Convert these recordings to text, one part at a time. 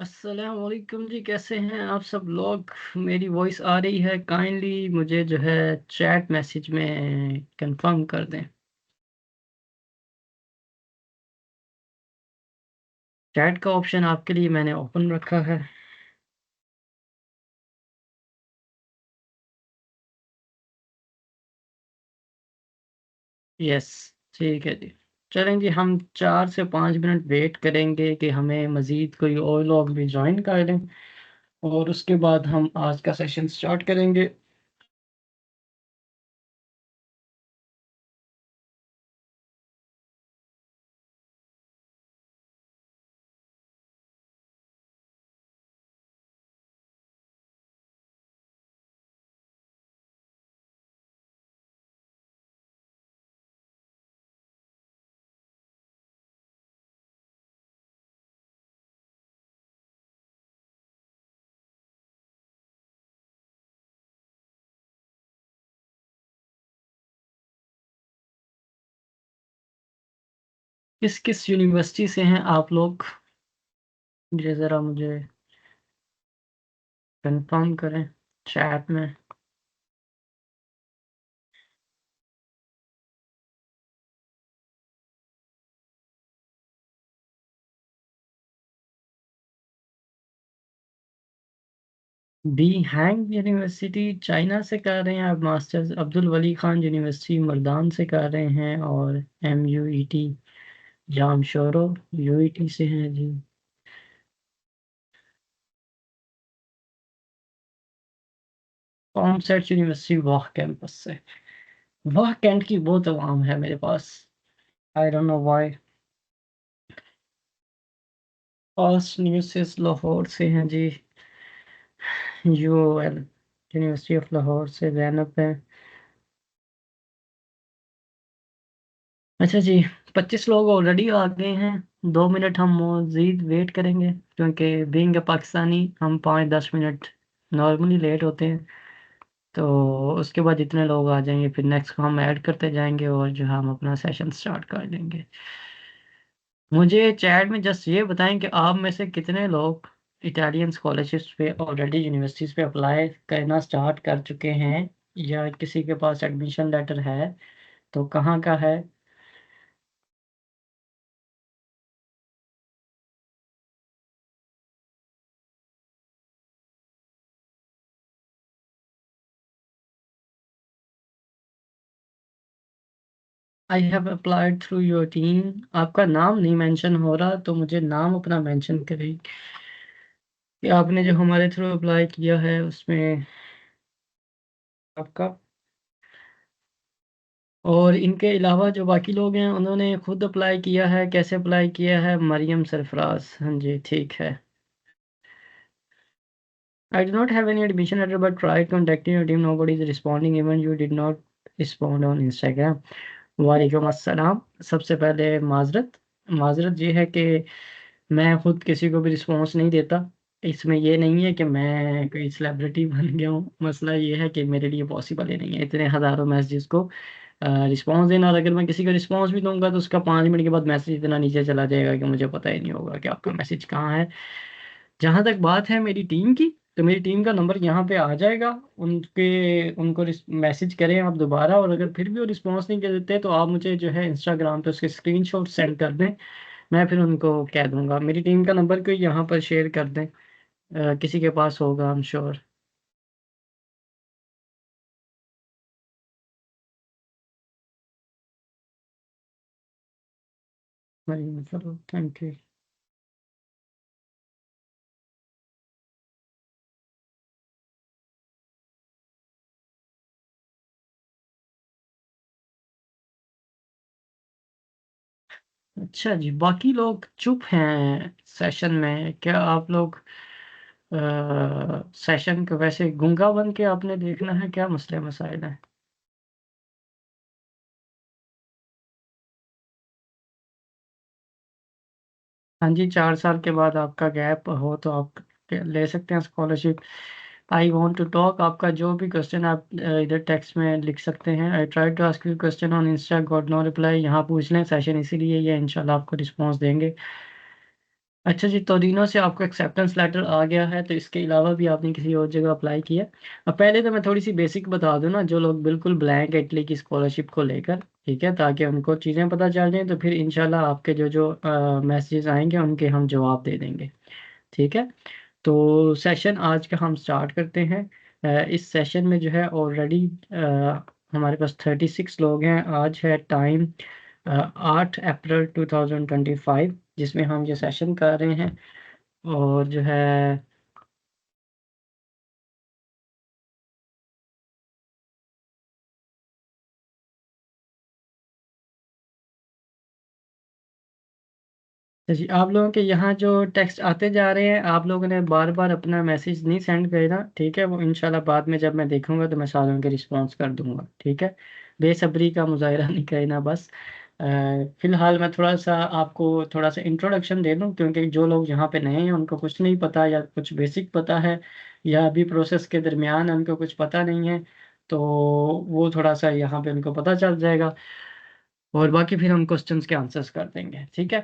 अस्सलाम वालेकुम जी, कैसे हैं आप सब लोग। मेरी वॉइस आ रही है? काइंडली मुझे जो है चैट मैसेज में कंफर्म कर दें। चैट का ऑप्शन आपके लिए मैंने ओपन रखा है। यस, ठीक है जी। चलें जी, हम 4 से 5 मिनट वेट करेंगे कि हमें मज़ीद कोई और लोग भी ज्वाइन कर लें, और उसके बाद हम आज का सेशन स्टार्ट करेंगे। किस किस यूनिवर्सिटी से हैं आप लोग, ये ज़रा मुझे कंफर्म करें चैट में। बी हैंग यूनिवर्सिटी चाइना से कर रहे हैं आप मास्टर्स। अब्दुल वली खान यूनिवर्सिटी मर्दान से कर रहे हैं। और MUET जामशोरो UET से हैं जी। कॉमसेट यूनिवर्सिटी वाह कैंपस से। वाह कैंट की बहुत आवाम है मेरे पास। I don't know why. First news Lahore से हैं जी। UOL यूनिवर्सिटी ऑफ लाहौर से जैनब है। अच्छा जी, 25 लोग ऑलरेडी आ गए हैं। 2 मिनट हम मज़ीद वेट करेंगे, क्योंकि बीइंग अ पाकिस्तानी हम 5-10 मिनट नॉर्मली लेट होते हैं। तो उसके बाद जितने लोग आ जाएंगे फिर नेक्स्ट को हम ऐड करते जाएंगे, और जो है हम अपना सेशन स्टार्ट कर देंगे। मुझे चैट में जस्ट ये बताएं कि आप में से कितने लोग इटालियन स्कॉलरशिप्स पे ऑलरेडी यूनिवर्सिटीज़ पे अप्लाई करना स्टार्ट कर चुके हैं, या किसी के पास एडमिशन लेटर है तो कहाँ का है। I have applied through your team. आपका नाम नहीं मेंशन हो रहा, तो मुझे नाम अपना मेंशन करें कि आपने जो हमारे थ्रू अप्लाई किया है उसमें आपका। और इनके अलावा जो बाकी लोग हैं उन्होंने खुद अप्लाई किया है, कैसे अप्लाई किया है? मरियम सरफराज, हाँ जी ठीक है। I do not have any admission letter but try contacting your team, nobody is responding, even you did not respond on Instagram. वालेकुम अस्सलाम। सबसे पहले माजरत। माजरत ये है कि मैं खुद किसी को भी रिस्पॉन्स नहीं देता। इसमें ये नहीं है कि मैं कोई सेलिब्रिटी बन गया हूँ, मसला ये है कि मेरे लिए पॉसिबल ही नहीं है इतने हज़ारों मैसेजेस को रिस्पॉन्स देना। और अगर मैं किसी को रिस्पॉन्स भी दूंगा तो उसका 5 मिनट के बाद मैसेज इतना नीचे चला जाएगा कि मुझे पता ही नहीं होगा कि आपका मैसेज कहाँ है। जहाँ तक बात है मेरी टीम की, तो मेरी टीम का नंबर यहाँ पे आ जाएगा। उनको मैसेज करें आप दोबारा, और अगर फिर भी वो रिस्पॉन्स नहीं कर देते तो आप मुझे जो है इंस्टाग्राम पे उसके स्क्रीनशॉट सेंड कर दें। मैं फिर उनको कह दूंगा। मेरी टीम का नंबर को यहाँ पर शेयर कर दें। किसी के पास होगा, आई एम श्योर। चलो थैंक यू। अच्छा जी, बाकी लोग चुप हैं सेशन में। क्या आप लोग सेशन को वैसे गूंगा बन के आपने देखना है? क्या मसले मसाइल हैं? हाँ जी, 4 साल के बाद आपका गैप हो तो आप ले सकते हैं scholarship. I want to talk, आपका जो भी क्वेश्चन आप इधर टेक्स्ट में लिख सकते हैं। I try to ask you question on Insta, got no reply. यहाँ पूछ लें, सेशन इसीलिए ये इंशाल्लाह आपको रिस्पॉन्स देंगे। अच्छा जी, टोरिनो से आपको एक्सेप्टेंस लेटर आ गया है, तो इसके अलावा भी आपने किसी और जगह अप्लाई किया? अब पहले तो मैं थोड़ी सी बेसिक बता दूं ना, जो लोग बिल्कुल ब्लैंक इटली की स्कॉलरशिप को लेकर, ठीक है, ताकि उनको चीज़ें पता चल जाएं, तो फिर इंशाल्लाह आपके जो जो मैसेजेस आएंगे उनके हम जवाब दे देंगे, ठीक है। तो सेशन आज का हम स्टार्ट करते हैं। इस सेशन में जो है ऑलरेडी हमारे पास 36 लोग हैं। आज है टाइम 8 अप्रैल 2025, जिसमें हम ये सेशन कर रहे हैं। और जो है तो जी, आप लोगों के यहाँ जो टेक्स्ट आते जा रहे हैं, आप लोगों ने बार बार अपना मैसेज नहीं सेंड करना, ठीक है। वो इंशाल्लाह बाद में जब मैं देखूंगा तो मैं सारों के रिस्पॉन्स कर दूंगा, ठीक है। बेसब्री का मुजाहिरा नहीं करना बस। फिलहाल मैं थोड़ा सा आपको थोड़ा सा इंट्रोडक्शन दे दूं, क्योंकि जो लोग यहाँ पे नए हैं उनको कुछ नहीं पता, या कुछ बेसिक पता है, या अभी प्रोसेस के दरमियान उनको कुछ पता नहीं है, तो वो थोड़ा सा यहाँ पे उनको पता चल जाएगा। और बाकी फिर हम क्वेश्चंस के आंसर्स कर देंगे, ठीक है।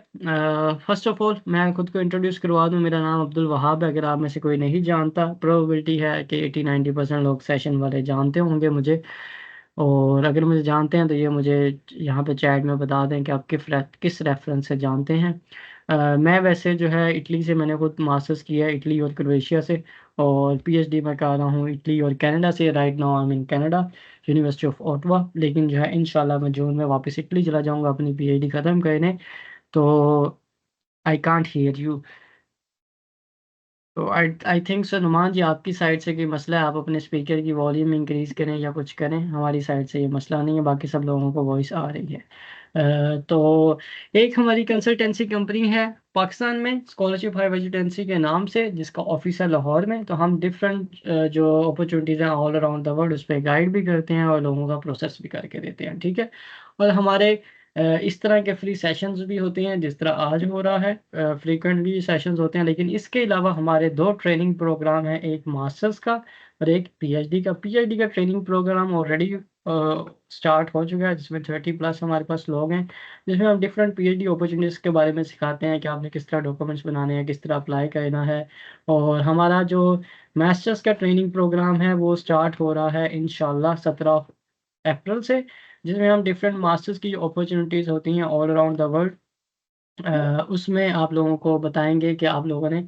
फर्स्ट ऑफ ऑल मैं खुद को इंट्रोड्यूस करवा दूं, मेरा नाम अब्दुल वहाब है। अगर आप में से कोई नहीं जानता, प्रोबेबिलिटी है कि 80-90% लोग सेशन वाले जानते होंगे मुझे। और अगर मुझे जानते हैं तो ये मुझे यहाँ पे चैट में बता दें कि आप किस रेफरेंस से जानते हैं। मैं वैसे जो है इटली से, मैंने खुद मास्टर्स किया है इटली और क्रोएशिया से, और पीएचडी मैं कर रहा हूँ इटली और कनाडा से। Right now I am in Canada, university of Ottawa. लेकिन जो है इंशाल्लाह मैं जून में वापस इटली चला जाऊंगा अपनी पीएचडी ख़त्म करने। तो आई कांट हियर यू। तो आई थिंक सो नुमान जी, आपकी साइड से कोई मसला है? आप अपने स्पीकर की वॉल्यूम इंक्रीज करें या कुछ करें। हमारी साइड से ये मसला नहीं है, बाकी सब लोगों को वॉइस आ रही है। तो एक हमारी कंसल्टेंसी कंपनी है पाकिस्तान में, स्कॉलरशिप हाई एजुकेंसी के नाम से, जिसका ऑफिस है लाहौर में। तो हम डिफरेंट जो अपॉर्चुनिटीज़ हैं ऑल अराउंड द वर्ल्ड, उस पर गाइड भी करते हैं और लोगों का प्रोसेस भी करके देते हैं, ठीक है। और हमारे इस तरह के फ्री सेशंस भी होते हैं, जिस तरह आज हो रहा है, फ्रीक्वेंटली सेशंस होते हैं। लेकिन इसके अलावा हमारे दो ट्रेनिंग प्रोग्राम हैं, एक मास्टर्स का और एक पीएचडी का। पीएचडी का ट्रेनिंग प्रोग्राम ऑलरेडी स्टार्ट हो चुका है, जिसमें 30+ हमारे पास लोग हैं, जिसमें हम डिफरेंट पीएचडी अपॉर्चुनिटीज़ के बारे में सिखाते हैं कि आपने किस तरह डॉक्यूमेंट्स बनाने हैं, किस तरह अप्लाई करना है। और हमारा जो मास्टर्स का ट्रेनिंग प्रोग्राम है वो स्टार्ट हो रहा है इंशाल्लाह 17 अप्रैल से, जिसमें हम डिफरेंट मास्टर्स की जो अपॉर्चुनिटीज़ होती हैं ऑल अराउंड द वर्ल्ड, उसमें आप लोगों को बताएंगे कि आप लोगों ने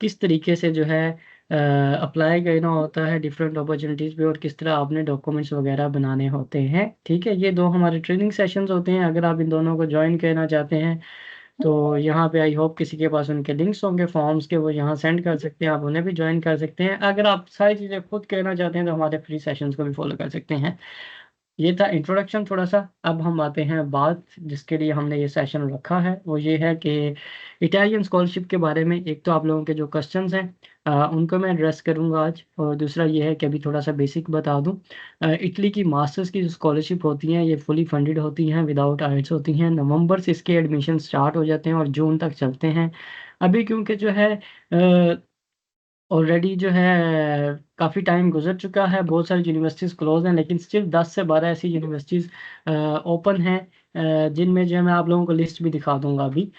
किस तरीके से जो है अप्लाई करना होता है डिफरेंट अपॉर्चुनिटीज़ पे, और किस तरह आपने डॉक्यूमेंट्स वगैरह बनाने होते हैं, ठीक है। ये दो हमारे ट्रेनिंग सेशंस होते हैं। अगर आप इन दोनों को ज्वाइन करना चाहते हैं तो यहाँ पे आई होप किसी के पास उनके लिंक्स होंगे फॉर्म्स के, वो यहाँ सेंड कर सकते हैं, आप उन्हें भी ज्वाइन कर सकते हैं। अगर आप सारी चीज़ें खुद करना चाहते हैं तो हमारे फ्री सेशंस को भी फॉलो कर सकते हैं। ये था इंट्रोडक्शन थोड़ा सा। अब हम आते हैं बात जिसके लिए हमने ये सेशन रखा है, वो ये है कि इटालियन स्कॉलरशिप के बारे में। एक तो आप लोगों के जो क्वेश्चंस हैं उनको मैं एड्रेस करूंगा आज, और दूसरा ये है कि अभी थोड़ा सा बेसिक बता दूं। इटली की मास्टर्स की जो स्कॉलरशिप होती हैं ये फुली फंडेड होती हैं, विदाउट आइल्स होती हैं। नवंबर से इसके एडमिशन स्टार्ट हो जाते हैं और जून तक चलते हैं। अभी क्योंकि जो है ऑलरेडी जो है काफ़ी टाइम गुजर चुका है, बहुत सारी यूनिवर्सिटीज़ क्लोज हैं, लेकिन स्टिल 10 से 12 ऐसी यूनिवर्सिटीज़ ओपन हैं, जिनमें जो है मैं आप लोगों को लिस्ट भी दिखा दूंगा अभी।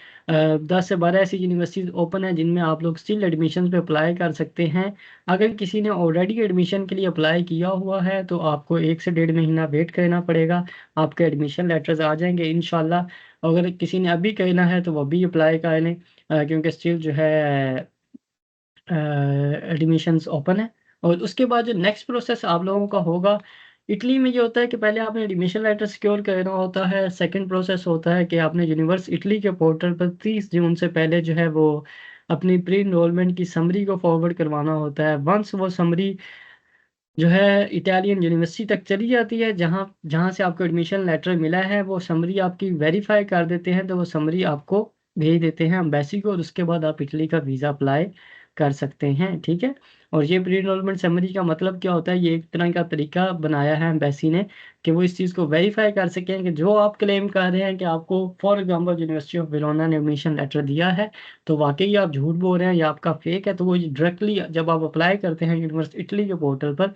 10 से 12 ऐसी यूनिवर्सिटीज़ ओपन हैं जिनमें आप लोग स्टिल एडमिशन पे अप्लाई कर सकते हैं। अगर किसी ने ऑलरेडी एडमिशन के लिए अप्लाई किया हुआ है तो आपको 1 से 1.5 महीना वेट करना पड़ेगा, आपके एडमिशन लेटर्स आ जाएंगे इंशाल्लाह। अगर किसी ने अभी करना है तो वो भी अप्लाई कर लें, क्योंकि स्टिल जो है एडमिशन्स ओपन है। और उसके बाद जो नेक्स्ट प्रोसेस आप लोगों का होगा, इटली में ये होता है कि पहले आपने एडमिशन लेटर सिक्योर करना होता है। सेकंड प्रोसेस होता है कि आपने यूनिवर्स इटली के पोर्टल पर 30 जून से पहले जो है वो अपनी प्री इनरोलमेंट की समरी को फॉरवर्ड करवाना होता है। वंस वो समरी जो है इटालियन यूनिवर्सिटी तक चली जाती है, जहाँ जहाँ से आपको एडमिशन लेटर मिला है, वो समरी आपकी वेरीफाई कर देते हैं, तो वो समरी आपको भेज देते हैं एम्बेसी को, और उसके बाद आप इटली का वीज़ा अप्लाई कर सकते हैं, ठीक है। और ये प्री इनरोलमेंट समरी का मतलब क्या होता है, ये एक तरह का तरीका बनाया है एम्बेसी ने कि वो इस चीज़ को वेरीफाई कर सकें कि जो आप क्लेम कर रहे हैं कि आपको for example university of Verona ने एडमिशन लेटर दिया है, तो वाकई आप झूठ बोल रहे हैं या आपका फेक है। तो वो डायरेक्टली जब आप अप्लाई करते हैं यूनिवर्सिटी इटली के पोर्टल पर,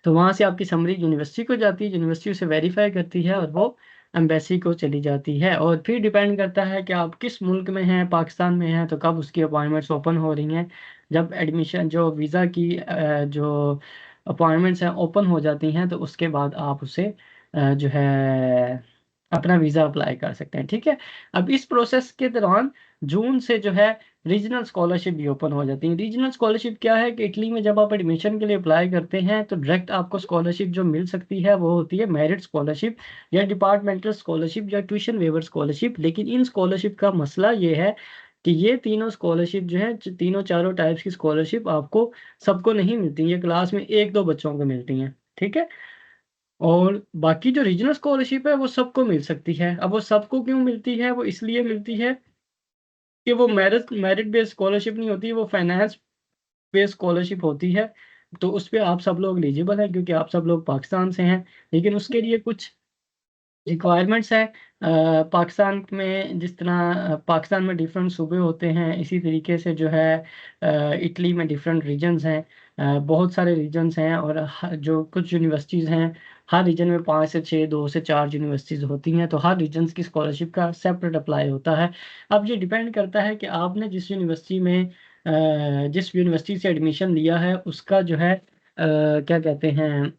तो वहाँ से आपकी समरी यूनिवर्सिटी को जाती है, यूनिवर्सिटी उसे वेरीफाई करती है और वो एम्बेसी को चली जाती है। और फिर डिपेंड करता है कि आप किस मुल्क में हैं, पाकिस्तान में हैं तो कब उसकी अपॉइंटमेंट्स ओपन हो रही हैं। जब एडमिशन जो वीज़ा की जो अपॉइंटमेंट्स हैं ओपन हो जाती हैं तो उसके बाद आप उसे जो है अपना वीज़ा अप्लाई कर सकते हैं, ठीक है। अब इस प्रोसेस के दौरान जून से जो है रीजनल स्कॉलरशिप भी ओपन हो जाती है। रीजनल स्कॉलरशिप क्या है कि इटली में जब आप एडमिशन के लिए अप्लाई करते हैं तो डायरेक्ट आपको स्कॉलरशिप जो मिल सकती है वो होती है मेरिट स्कॉलरशिप या डिपार्टमेंटल स्कॉलरशिप या ट्यूशन वेवर स्कॉलरशिप। लेकिन इन स्कॉलरशिप का मसला ये है कि ये तीनों स्कॉलरशिप जो है तीनों चारों टाइप्स की स्कॉलरशिप आपको सबको नहीं मिलती, ये क्लास में एक दो बच्चों को मिलती हैं, ठीक है। और बाकी जो रीजनल स्कॉलरशिप है वो सबको मिल सकती है। अब वो सबको क्यों मिलती है, वो इसलिए मिलती है कि वो मेरिट मेरिट बेस्ड स्कॉलरशिप नहीं होती, वो फाइनेंस बेस्ड स्कॉलरशिप होती है। तो उस पे आप सब लोग एलिजिबल हैं क्योंकि आप सब लोग पाकिस्तान से हैं। लेकिन उसके लिए कुछ रिक्वायरमेंट्स है। पाकिस्तान में जिस तरह पाकिस्तान में डिफरेंट सूबे होते हैं, इसी तरीके से जो है इटली में डिफरेंट रीजन्स हैं। बहुत सारे रीजन्स हैं और जो कुछ यूनिवर्सिटीज़ हैं, हर रीजन में 5 से 6, 2 से 4 यूनिवर्सिटीज़ होती हैं, तो हर रीजन्स की स्कॉलरशिप का सेपरेट अप्लाई होता है। अब ये डिपेंड करता है कि आपने जिस यूनिवर्सिटी से एडमिशन लिया है उसका जो है क्या कहते हैं,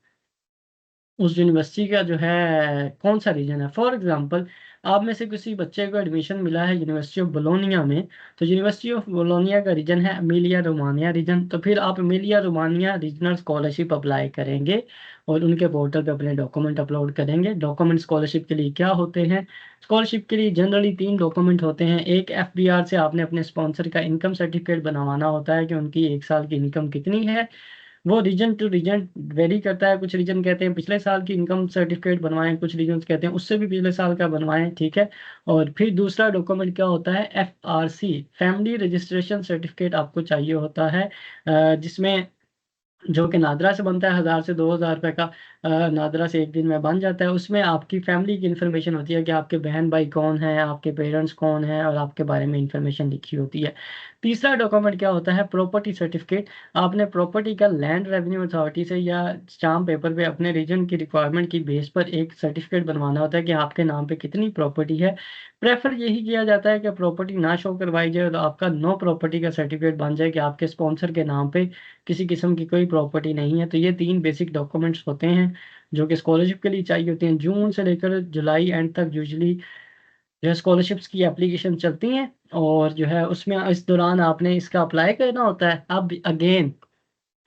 उस यूनिवर्सिटी का जो है कौन सा रीजन है। फॉर एग्जांपल आप में से किसी बच्चे को एडमिशन मिला है यूनिवर्सिटी ऑफ बोलोनिया में, तो यूनिवर्सिटी ऑफ बोलोनिया का रीजन है एमिलिया रोमानिया रीजन। तो फिर आप Emilia Romania regional scholarship apply करेंगे और उनके पोर्टल पे अपने डॉक्यूमेंट अपलोड करेंगे। डॉक्यूमेंट स्कॉलरशिप के लिए क्या होते हैं, स्कॉलरशिप के लिए जनरली 3 डॉक्यूमेंट होते हैं। एक एफबीआर से आपने अपने स्पॉन्सर का इनकम सर्टिफिकेट बनवाना होता है कि उनकी 1 साल की इनकम कितनी है। वो रीजन टू रीजन वेरी करता है, कुछ रीजन कहते हैं पिछले साल की इनकम सर्टिफिकेट बनवाएं, कुछ रीजन कहते हैं उससे भी पिछले साल का बनवाएं, ठीक है। और फिर दूसरा डॉक्यूमेंट क्या होता है, एफआरसी फैमिली रजिस्ट्रेशन सर्टिफिकेट आपको चाहिए होता है, जिसमें जो कि नादरा से बनता है, 1000 से 2000 रुपए का नादरा से एक दिन में बन जाता है। उसमें आपकी फैमिली की इन्फॉर्मेशन होती है कि आपके बहन भाई कौन हैं, आपके पेरेंट्स कौन हैं और आपके बारे में इन्फॉर्मेशन लिखी होती है। तीसरा डॉक्यूमेंट क्या होता है, प्रॉपर्टी सर्टिफिकेट। आपने प्रॉपर्टी का लैंड रेवेन्यू अथॉरिटी से या स्टाम्प पेपर पे अपने रीजन की रिक्वायरमेंट की बेस पर एक सर्टिफिकेट बनवाना होता है कि आपके नाम पे कितनी प्रॉपर्टी है। प्रेफर यही किया जाता है कि प्रॉपर्टी ना शो करवाई जाए तो आपका नो प्रॉपर्टी का सर्टिफिकेट बन जाए कि आपके स्पॉन्सर के नाम पे किसी किस्म की कोई प्रॉपर्टी नहीं है। तो ये 3 बेसिक डॉक्यूमेंट्स होते हैं जो कि स्कॉलरशिप के लिए चाहिए होते हैं। जून से लेकर जुलाई एंड तक यूजुअली जो है स्कॉलरशिप्स की एप्लीकेशन चलती हैं और जो है उसमें इस दौरान आपने इसका अप्लाई करना होता है। अब अगेन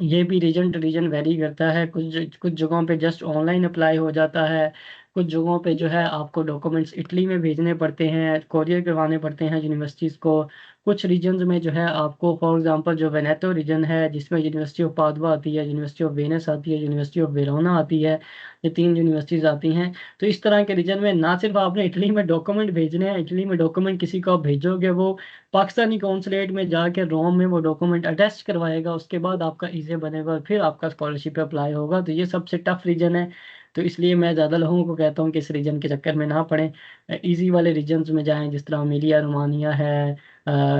ये भी रीजन टू रीजन वेरी करता है, कुछ कुछ जगहों पे जस्ट ऑनलाइन अप्लाई हो जाता है, कुछ जगहों पे जो है आपको डॉक्यूमेंट्स इटली में भेजने पड़ते हैं, कोरियर करवाने पड़ते हैं यूनिवर्सिटीज़ को। कुछ रीजन्स में जो है आपको फॉर एग्जांपल जो वेनेटो रीजन है जिसमें यूनिवर्सिटी ऑफ पादवा आती है, यूनिवर्सिटी ऑफ वेनिस आती है, यूनिवर्सिटी ऑफ वेरोना आती है, ये 3 यूनिवर्सिटीज़ आती हैं। तो इस तरह के रीजन में ना सिर्फ आपने इटली में डॉक्यूमेंट भेजने हैं, इटली में डॉक्यूमेंट किसी को आप भेजोगे वो पाकिस्तानी कौंसलेट में जाके रोम में वो डॉक्यूमेंट अटेस्ट करवाएगा, उसके बाद आपका ईज़े बनेगा और फिर आपका स्कॉलरशिप पे अप्लाई होगा। तो ये सबसे टफ रीजन है। तो इसलिए मैं ज़्यादा लोगों को कहता हूँ कि इस रीजन के चक्कर में ना पड़ें, ईज़ी वाले रीजन्स में जाएँ जिस तरह एमिलिया रोमानिया है,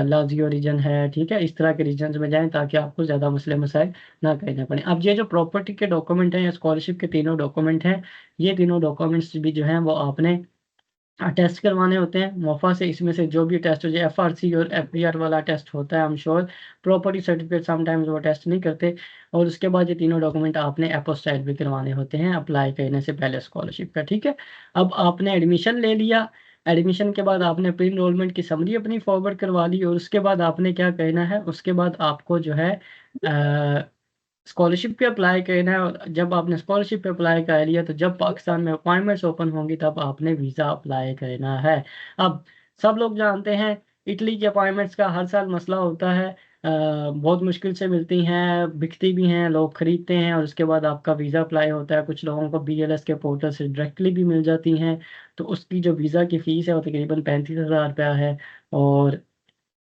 लाज़ियो रीजन है, ठीक है। इस तरह के रीजन्स में जाएँ ताकि आपको ज़्यादा मसले मसाइल ना करने पड़ें। अब ये जो प्रॉपर्टी के डॉक्यूमेंट हैं या स्कॉलरशिप के तीनों डॉक्यूमेंट हैं, ये तीनों डॉक्यूमेंट्स भी जो हैं वो आपने टेस्ट करवाने होते हैं मोफा से। इसमें से जो भी टेस्ट हो जाए, एफआरसी और एफबीआर वाला टेस्ट होता है, I am sure. Property certificate sometimes वो टेस्ट नहीं करते। और उसके बाद ये तीनों डॉक्यूमेंट आपने अपोस्टाइल भी करवाने होते हैं अप्लाई करने से पहले स्कॉलरशिप का, ठीक है। अब आपने एडमिशन ले लिया, एडमिशन के बाद आपने प्री इनरोलमेंट की समरी अपनी फॉरवर्ड करवा ली और उसके बाद आपने क्या करना है, उसके बाद आपको जो है स्कॉलरशिप पे अप्लाई करना है। और जब आपने स्कॉलरशिप पे अप्लाई कर लिया तो जब पाकिस्तान में अपॉइंटमेंट्स ओपन होंगी तब आपने वीज़ा अप्लाई करना है। अब सब लोग जानते हैं इटली के अपॉइंटमेंट्स का हर साल मसला होता है, बहुत मुश्किल से मिलती हैं, बिकती भी हैं, लोग खरीदते हैं और उसके बाद आपका वीज़ा अप्लाई होता है। कुछ लोगों को बीएलएस के पोर्टल से डायरेक्टली भी मिल जाती हैं। तो उसकी जो वीज़ा की फ़ीस है वो तकरीबन 35,000 रुपया है। और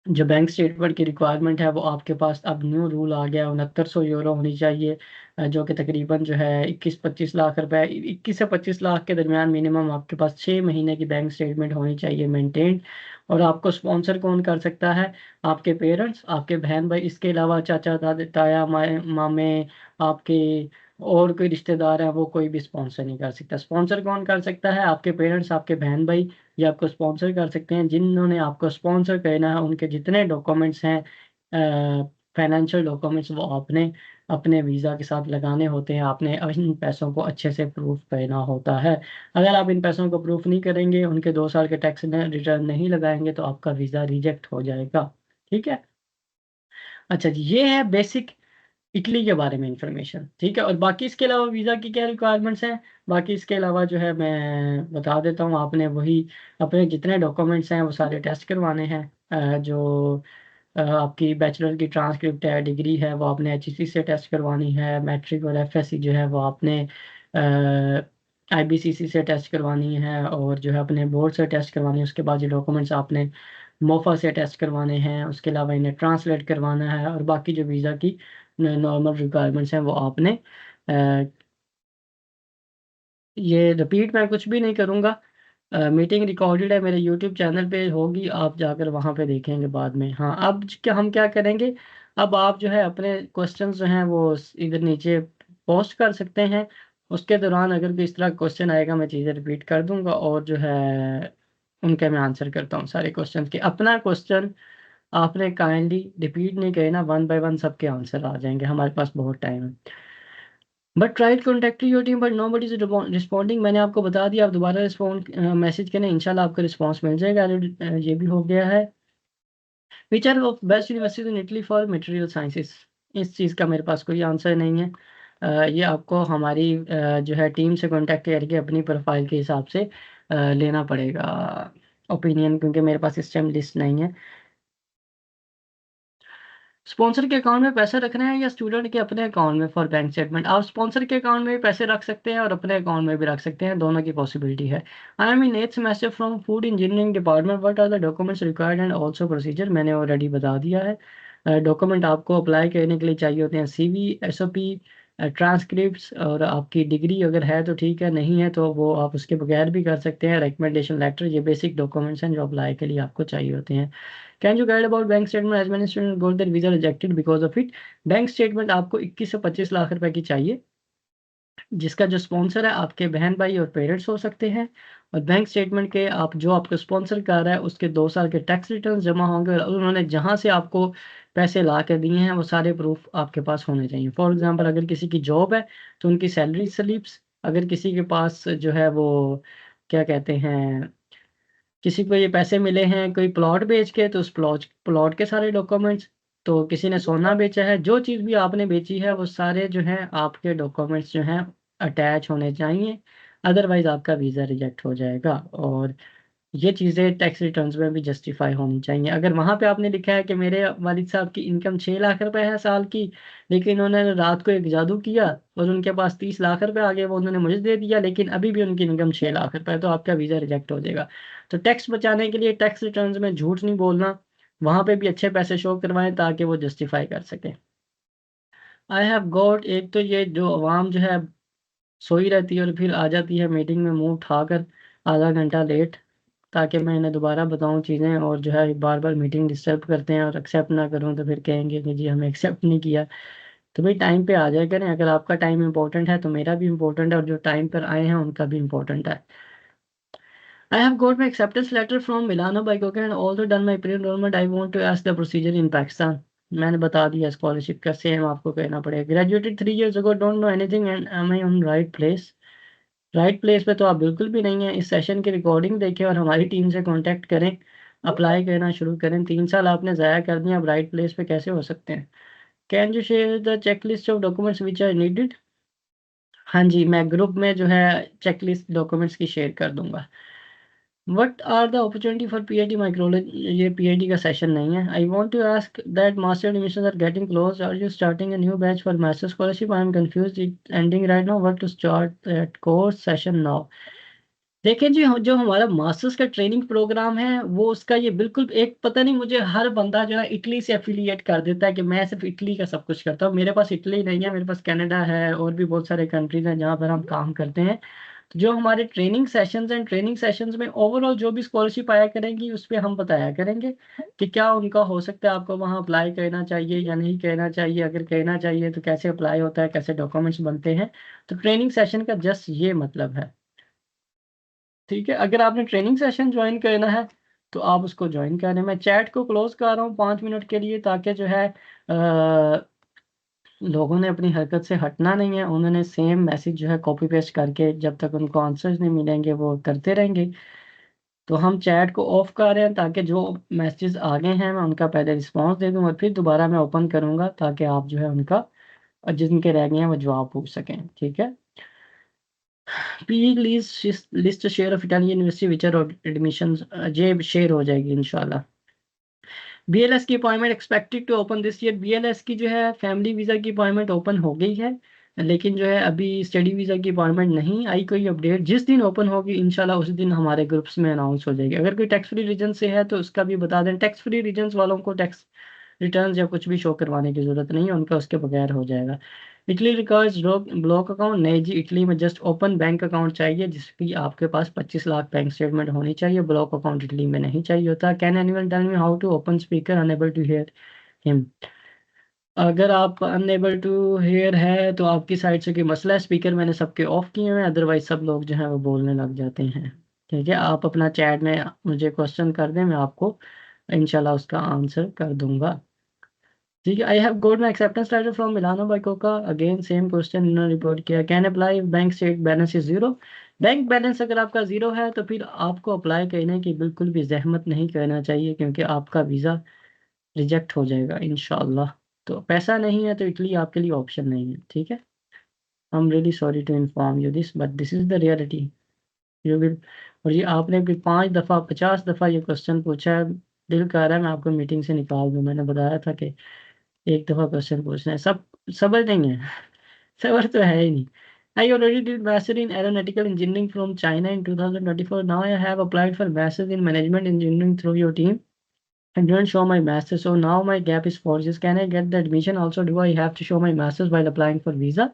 जो बैंक स्टेटमेंट की रिक्वायरमेंट है वो आपके पास अब न्यू रूल आ गया है, 6900 यूरो होनी चाहिए, जो कि तकरीबन जो है 21-25 लाख रुपए, 21 से 25 लाख के दरमियान मिनिमम आपके पास 6 महीने की बैंक स्टेटमेंट होनी चाहिए मेंटेन। और आपको स्पॉन्सर कौन कर सकता है, आपके पेरेंट्स, आपके बहन भाई, इसके अलावा चाचा दादा ताया मामे, आपके और कोई रिश्तेदार है वो कोई भी स्पॉन्सर नहीं कर सकता। स्पॉन्सर कौन कर सकता है? आपके पेरेंट्स, आपके बहन भाई, ये आपको स्पॉन्सर कर सकते हैं। जिन्होंने आपको स्पॉन्सर करना है उनके जितने डॉक्यूमेंट्स हैं, फाइनेंशियल डॉक्यूमेंट्स, वो आपने अपने वीज़ा के साथ लगाने होते हैं। आपने इन पैसों को अच्छे से प्रूफ करना होता है। अगर आप इन पैसों को प्रूफ नहीं करेंगे, उनके 2 साल के टैक्स रिटर्न नहीं लगाएंगे, तो आपका वीज़ा रिजेक्ट हो जाएगा। ठीक है। अच्छा जी, ये है बेसिक इटली के बारे में इंफॉर्मेशन। ठीक है, और बाकी इसके अलावा वीज़ा की क्या रिक्वायरमेंट्स हैं, बाकी इसके अलावा जो है मैं बता देता हूँ। आपने वही अपने जितने डॉक्यूमेंट्स हैं वो सारे टेस्ट करवाने हैं। जो आपकी बैचलर की ट्रांसक्रिप्ट है, डिग्री है, वो आपने HEC से टेस्ट करवानी है। मैट्रिक और FSC जो है वो आपने IBCC से टेस्ट करवानी है, और जो है अपने बोर्ड से टेस्ट करवानी है। उसके बाद ये डॉक्यूमेंट्स आपने मोफा से टेस्ट करवाने हैं। उसके अलावा इन्हें ट्रांसलेट करवाना है, और बाकी जो वीज़ा की नॉर्मल रिक्वायरमेंट्स हैं वो आपने अ, ये रिपीट मैं कुछ भी नहीं करूँगा। मीटिंग रिकॉर्डेड है, मेरे यूट्यूब चैनल पे होगी, आप जाकर वहाँ पे देखेंगे बाद में। हाँ, अब क्या हम क्या करेंगे, अब आप जो है अपने क्वेश्चंस जो हैं वो इधर नीचे पोस्ट कर सकते हैं। उसके दौरान अगर भी इस तरह क्वेश्चन आएगा, मैं चीज़ें रिपीट कर दूंगा, और जो है उनके मैं आंसर करता हूँ सारे क्वेश्चन के। अपना क्वेश्चन आपने काइंडली रिपीट नहीं करना, 1 बाय 1 सबके आंसर आ जाएंगे, हमारे पास बहुत टाइम है। But try contacting your team but nobody is responding, मैंने आपको बता दिया, आप दोबारा रिस्पॉन्ड मैसेज करें, इंशाल्लाह आपका रिस्पॉन्स मिल जाएगा। ये भी हो गया है। Which are of best universities in Italy for material sciences, इस चीज़ का मेरे पास कोई आंसर नहीं है। ये आपको हमारी जो है टीम से कांटेक्ट करके अपनी प्रोफाइल के हिसाब से लेना पड़ेगा ओपिनियन, क्योंकि मेरे पास इस टाइम लिस्ट नहीं है। स्पॉन्सर के अकाउंट में पैसे रखने हैं या स्टूडेंट के अपने अकाउंट में फॉर बैंक स्टेटमेंट? आप स्पॉन्सर के अकाउंट में भी पैसे रख सकते हैं और अपने अकाउंट में भी रख सकते हैं, दोनों की पॉसिबिलिटी है। I am in 8th semester from food engineering department, what are the documents required and also procedure, मैंने ऑलरेडी बता दिया है। डॉक्यूमेंट आपको अप्लाई करने के लिए चाहिए होते हैं CV, SOP, ट्रांसक्रिप्ट, और आपकी डिग्री अगर है तो ठीक है, नहीं है तो वो आप उसके बगैर भी कर सकते हैं। रिकमेंडेशन लेटर, ये बेसिक डॉक्यूमेंट्स हैं जो अप्लाई के लिए आपको चाहिए होते हैं। Can you guide about bank statement as many student got their visa rejected because of it? Bank statement आपको 21 से 25 लाख रुपए की चाहिए, जिसका जो स्पॉन्सर है आपके बहन भाई और पेरेंट्स हो सकते हैं। और बैंक स्टेटमेंट के आप जो आपको स्पॉन्सर कर रहा है उसके 2 साल के टैक्स रिटर्न जमा होंगे, और उन्होंने जहां से आपको पैसे ला के दिए हैं वो सारे प्रूफ आपके पास होने चाहिए। फॉर एग्जांपल, अगर किसी की जॉब है तो उनकी सैलरी स्लिप्स, अगर किसी के पास जो है वो क्या कहते हैं, किसी को ये पैसे मिले हैं कोई प्लॉट बेच के, तो उस प्लॉट प्लॉट के सारे डॉक्यूमेंट्स, तो किसी ने सोना बेचा है, जो चीज़ भी आपने बेची है वो सारे जो हैं आपके डॉक्यूमेंट्स जो हैं अटैच होने चाहिए, अदरवाइज आपका वीज़ा रिजेक्ट हो जाएगा। और ये चीज़ें टैक्स रिटर्न्स में भी जस्टिफाई होनी चाहिए। अगर वहाँ पे आपने लिखा है कि मेरे वालिद साहब की इनकम 6 लाख रुपए है साल की, लेकिन उन्होंने रात को एक जादू किया और उनके पास 30 लाख रुपए आ गए, वो उन्होंने मुझे दे दिया, लेकिन अभी भी उनकी इनकम 6 लाख रुपए है, तो आपका वीज़ा रिजेक्ट हो जाएगा। तो टैक्स बचाने के लिए टैक्स रिटर्न्स में झूठ नहीं बोलना, वहाँ पे भी अच्छे पैसे शो करवाएं ताकि वो जस्टिफाई कर सकें। आई हैव गॉट, एक तो ये जो आवाम जो है सोई रहती है और फिर आ जाती है मीटिंग में मुंह उठाकर आधा घंटा लेट, ताकि मैं इन्हें दोबारा बताऊं चीज़ें, और जो है बार बार मीटिंग डिस्टर्ब करते हैं, और एक्सेप्ट ना करूं तो फिर कहेंगे कि जी हमें एक्सेप्ट नहीं किया। तो भाई टाइम पे आ जाया करें, अगर आपका टाइम इंपॉर्टेंट है तो मेरा भी इंपॉर्टेंट है, और जो टाइम पर आए हैं उनका भी इंपॉर्टेंट है। I have got my acceptance letter from Milano Bicocca and also done my pre enrolment, I want to ask the procedure in Pakistan, मैंने बता दिया स्कॉलरशिप का सेम आपको कहना पड़ेगा। Graduated 3 years ago, don't know anything and am I on right place? Right place पे तो आप बिल्कुल भी नहीं है। इस सेशन की रिकॉर्डिंग देखें और हमारी टीम से कांटेक्ट करें, अप्लाई करना शुरू करें। 3 साल आपने ज़ाया कर दिया, अब राइट प्लेस पे कैसे हो सकते हैं? Can you share the checklist of documents which are needed? हाँ जी, मैं ग्रुप में जो है चेकलिस्ट डॉक्यूमेंट्स की शेयर कर दूंगा। What are the opportunity for PhD micrology? ये PhD का सेशन नहीं है। I want to ask that master admission are getting close, are you starting a new batch for master scholarship? I am confuse, it ending right now, what to start that course session now? देखिए जी, जो हमारा masters का training programme है वो उसका ये बिल्कुल एक, पता नहीं मुझे हर बंदा जो है इटली से एफिलिएट कर देता है कि मैं सिर्फ इटली का सब कुछ करता हूँ। मेरे पास इटली नहीं है, मेरे पास कनाडा है और भी बहुत सारे कंट्रीज हैं जहाँ पर हम काम करते हैं। तो जो हमारे ट्रेनिंग सेशंस हैं, ट्रेनिंग सेशंस में ओवरऑल जो भी स्कॉलरशिप आया करेंगी उस पे हम बताया करेंगे कि क्या उनका हो सकता है, आपको वहाँ अप्लाई करना चाहिए या नहीं करना चाहिए, अगर करना चाहिए तो कैसे अप्लाई होता है, कैसे डॉक्यूमेंट्स बनते हैं। तो ट्रेनिंग सेशन का जस्ट ये मतलब है। ठीक है, अगर आपने ट्रेनिंग सेशन ज्वाइन करना है तो आप उसको ज्वाइन करें। मैं चैट को क्लोज कर रहा हूँ 5 मिनट के लिए, ताकि जो है लोगों ने अपनी हरकत से हटना नहीं है, उन्होंने सेम मैसेज जो है कॉपी पेस्ट करके जब तक उनको आंसर्स नहीं मिलेंगे वो करते रहेंगे। तो हम चैट को ऑफ कर रहे हैं ताकि जो मैसेजेस आ गए हैं मैं उनका पहले रिस्पांस दे दूं और फिर दोबारा मैं ओपन करूंगा ताकि आप जो है उनका जिनके रह गए हैं वो जवाब पूछ सकें। ठीक है। Please list share of Italian university which are admission, ये शेयर हो जाएगी इंशाल्लाह। बीएलएस की appointment expected to open this year. BLS की जो है फैमिली वीज़ा की अपॉइंटमेंट ओपन हो गई है, लेकिन जो है अभी स्टडी वीज़ा की अपॉइंटमेंट नहीं आई कोई अपडेट। जिस दिन ओपन होगी इंशाल्लाह उस दिन हमारे ग्रुप्स में अनाउंस हो जाएगी। अगर कोई टैक्स फ्री रीजन से है तो उसका भी बता दें। टैक्स फ्री रीजन वालों को टैक्स रिटर्न या कुछ भी शो करवाने की ज़रूरत नहीं है, उनका उसके बगैर हो जाएगा। इटली रिक्वायर्स ब्लॉक अकाउंट, नहीं जी, इटली में जस्ट ओपन बैंक अकाउंट चाहिए जिसकी आपके पास 25 लाख बैंक स्टेटमेंट होनी चाहिए। ब्लॉक अकाउंट इटली में नहीं चाहिए होता। Can anyone tell me how to open speaker, unable to hear him. अगर आप अनएबल टू हियर है तो आपकी साइड से कोई मसला है। स्पीकर मैंने सबके ऑफ किए हुए हैं, अदरवाइज सब लोग जो है वो बोलने लग जाते हैं। ठीक है, आप अपना चैट में मुझे क्वेश्चन कर दें, मैं आपको इंशाल्लाह उसका आंसर कर दूंगा। ठीक है। I have got my acceptance letter from Milano Bicocca, again same question इन्होंने रिपोर्ट किया। Can apply bank state balance is zero. Bank balance अगर आपका जीरो है तो फिर आपको अप्लाई करने की बिल्कुल भी जहमत नहीं करना चाहिए, क्योंकि आपका वीज़ा रिजेक्ट हो जाएगा इंशाल्लाह। तो पैसा नहीं है तो इटली आपके लिए ऑप्शन नहीं है। ठीक है। I am really sorry to inform you this but this is the reality. You will. और ये आपने भी 5 दफ़ा 50 दफ़ा ये क्वेश्चन पूछा है, दिल कर रहा है मैं आपको मीटिंग से निकाल दूँ। मैंने बताया था कि एक दफ़ा क्वेश्चन पूछना है, सब सबर नहीं है। सबर तो है ही नहीं। I already did master in aeronautical engineering from China in 2024. Now I have applied for master's in management engineering through your team. I didn't show my master's, so now my gap is 4 years. Can I get the admission also? Do I have to show my master's while applying for visa?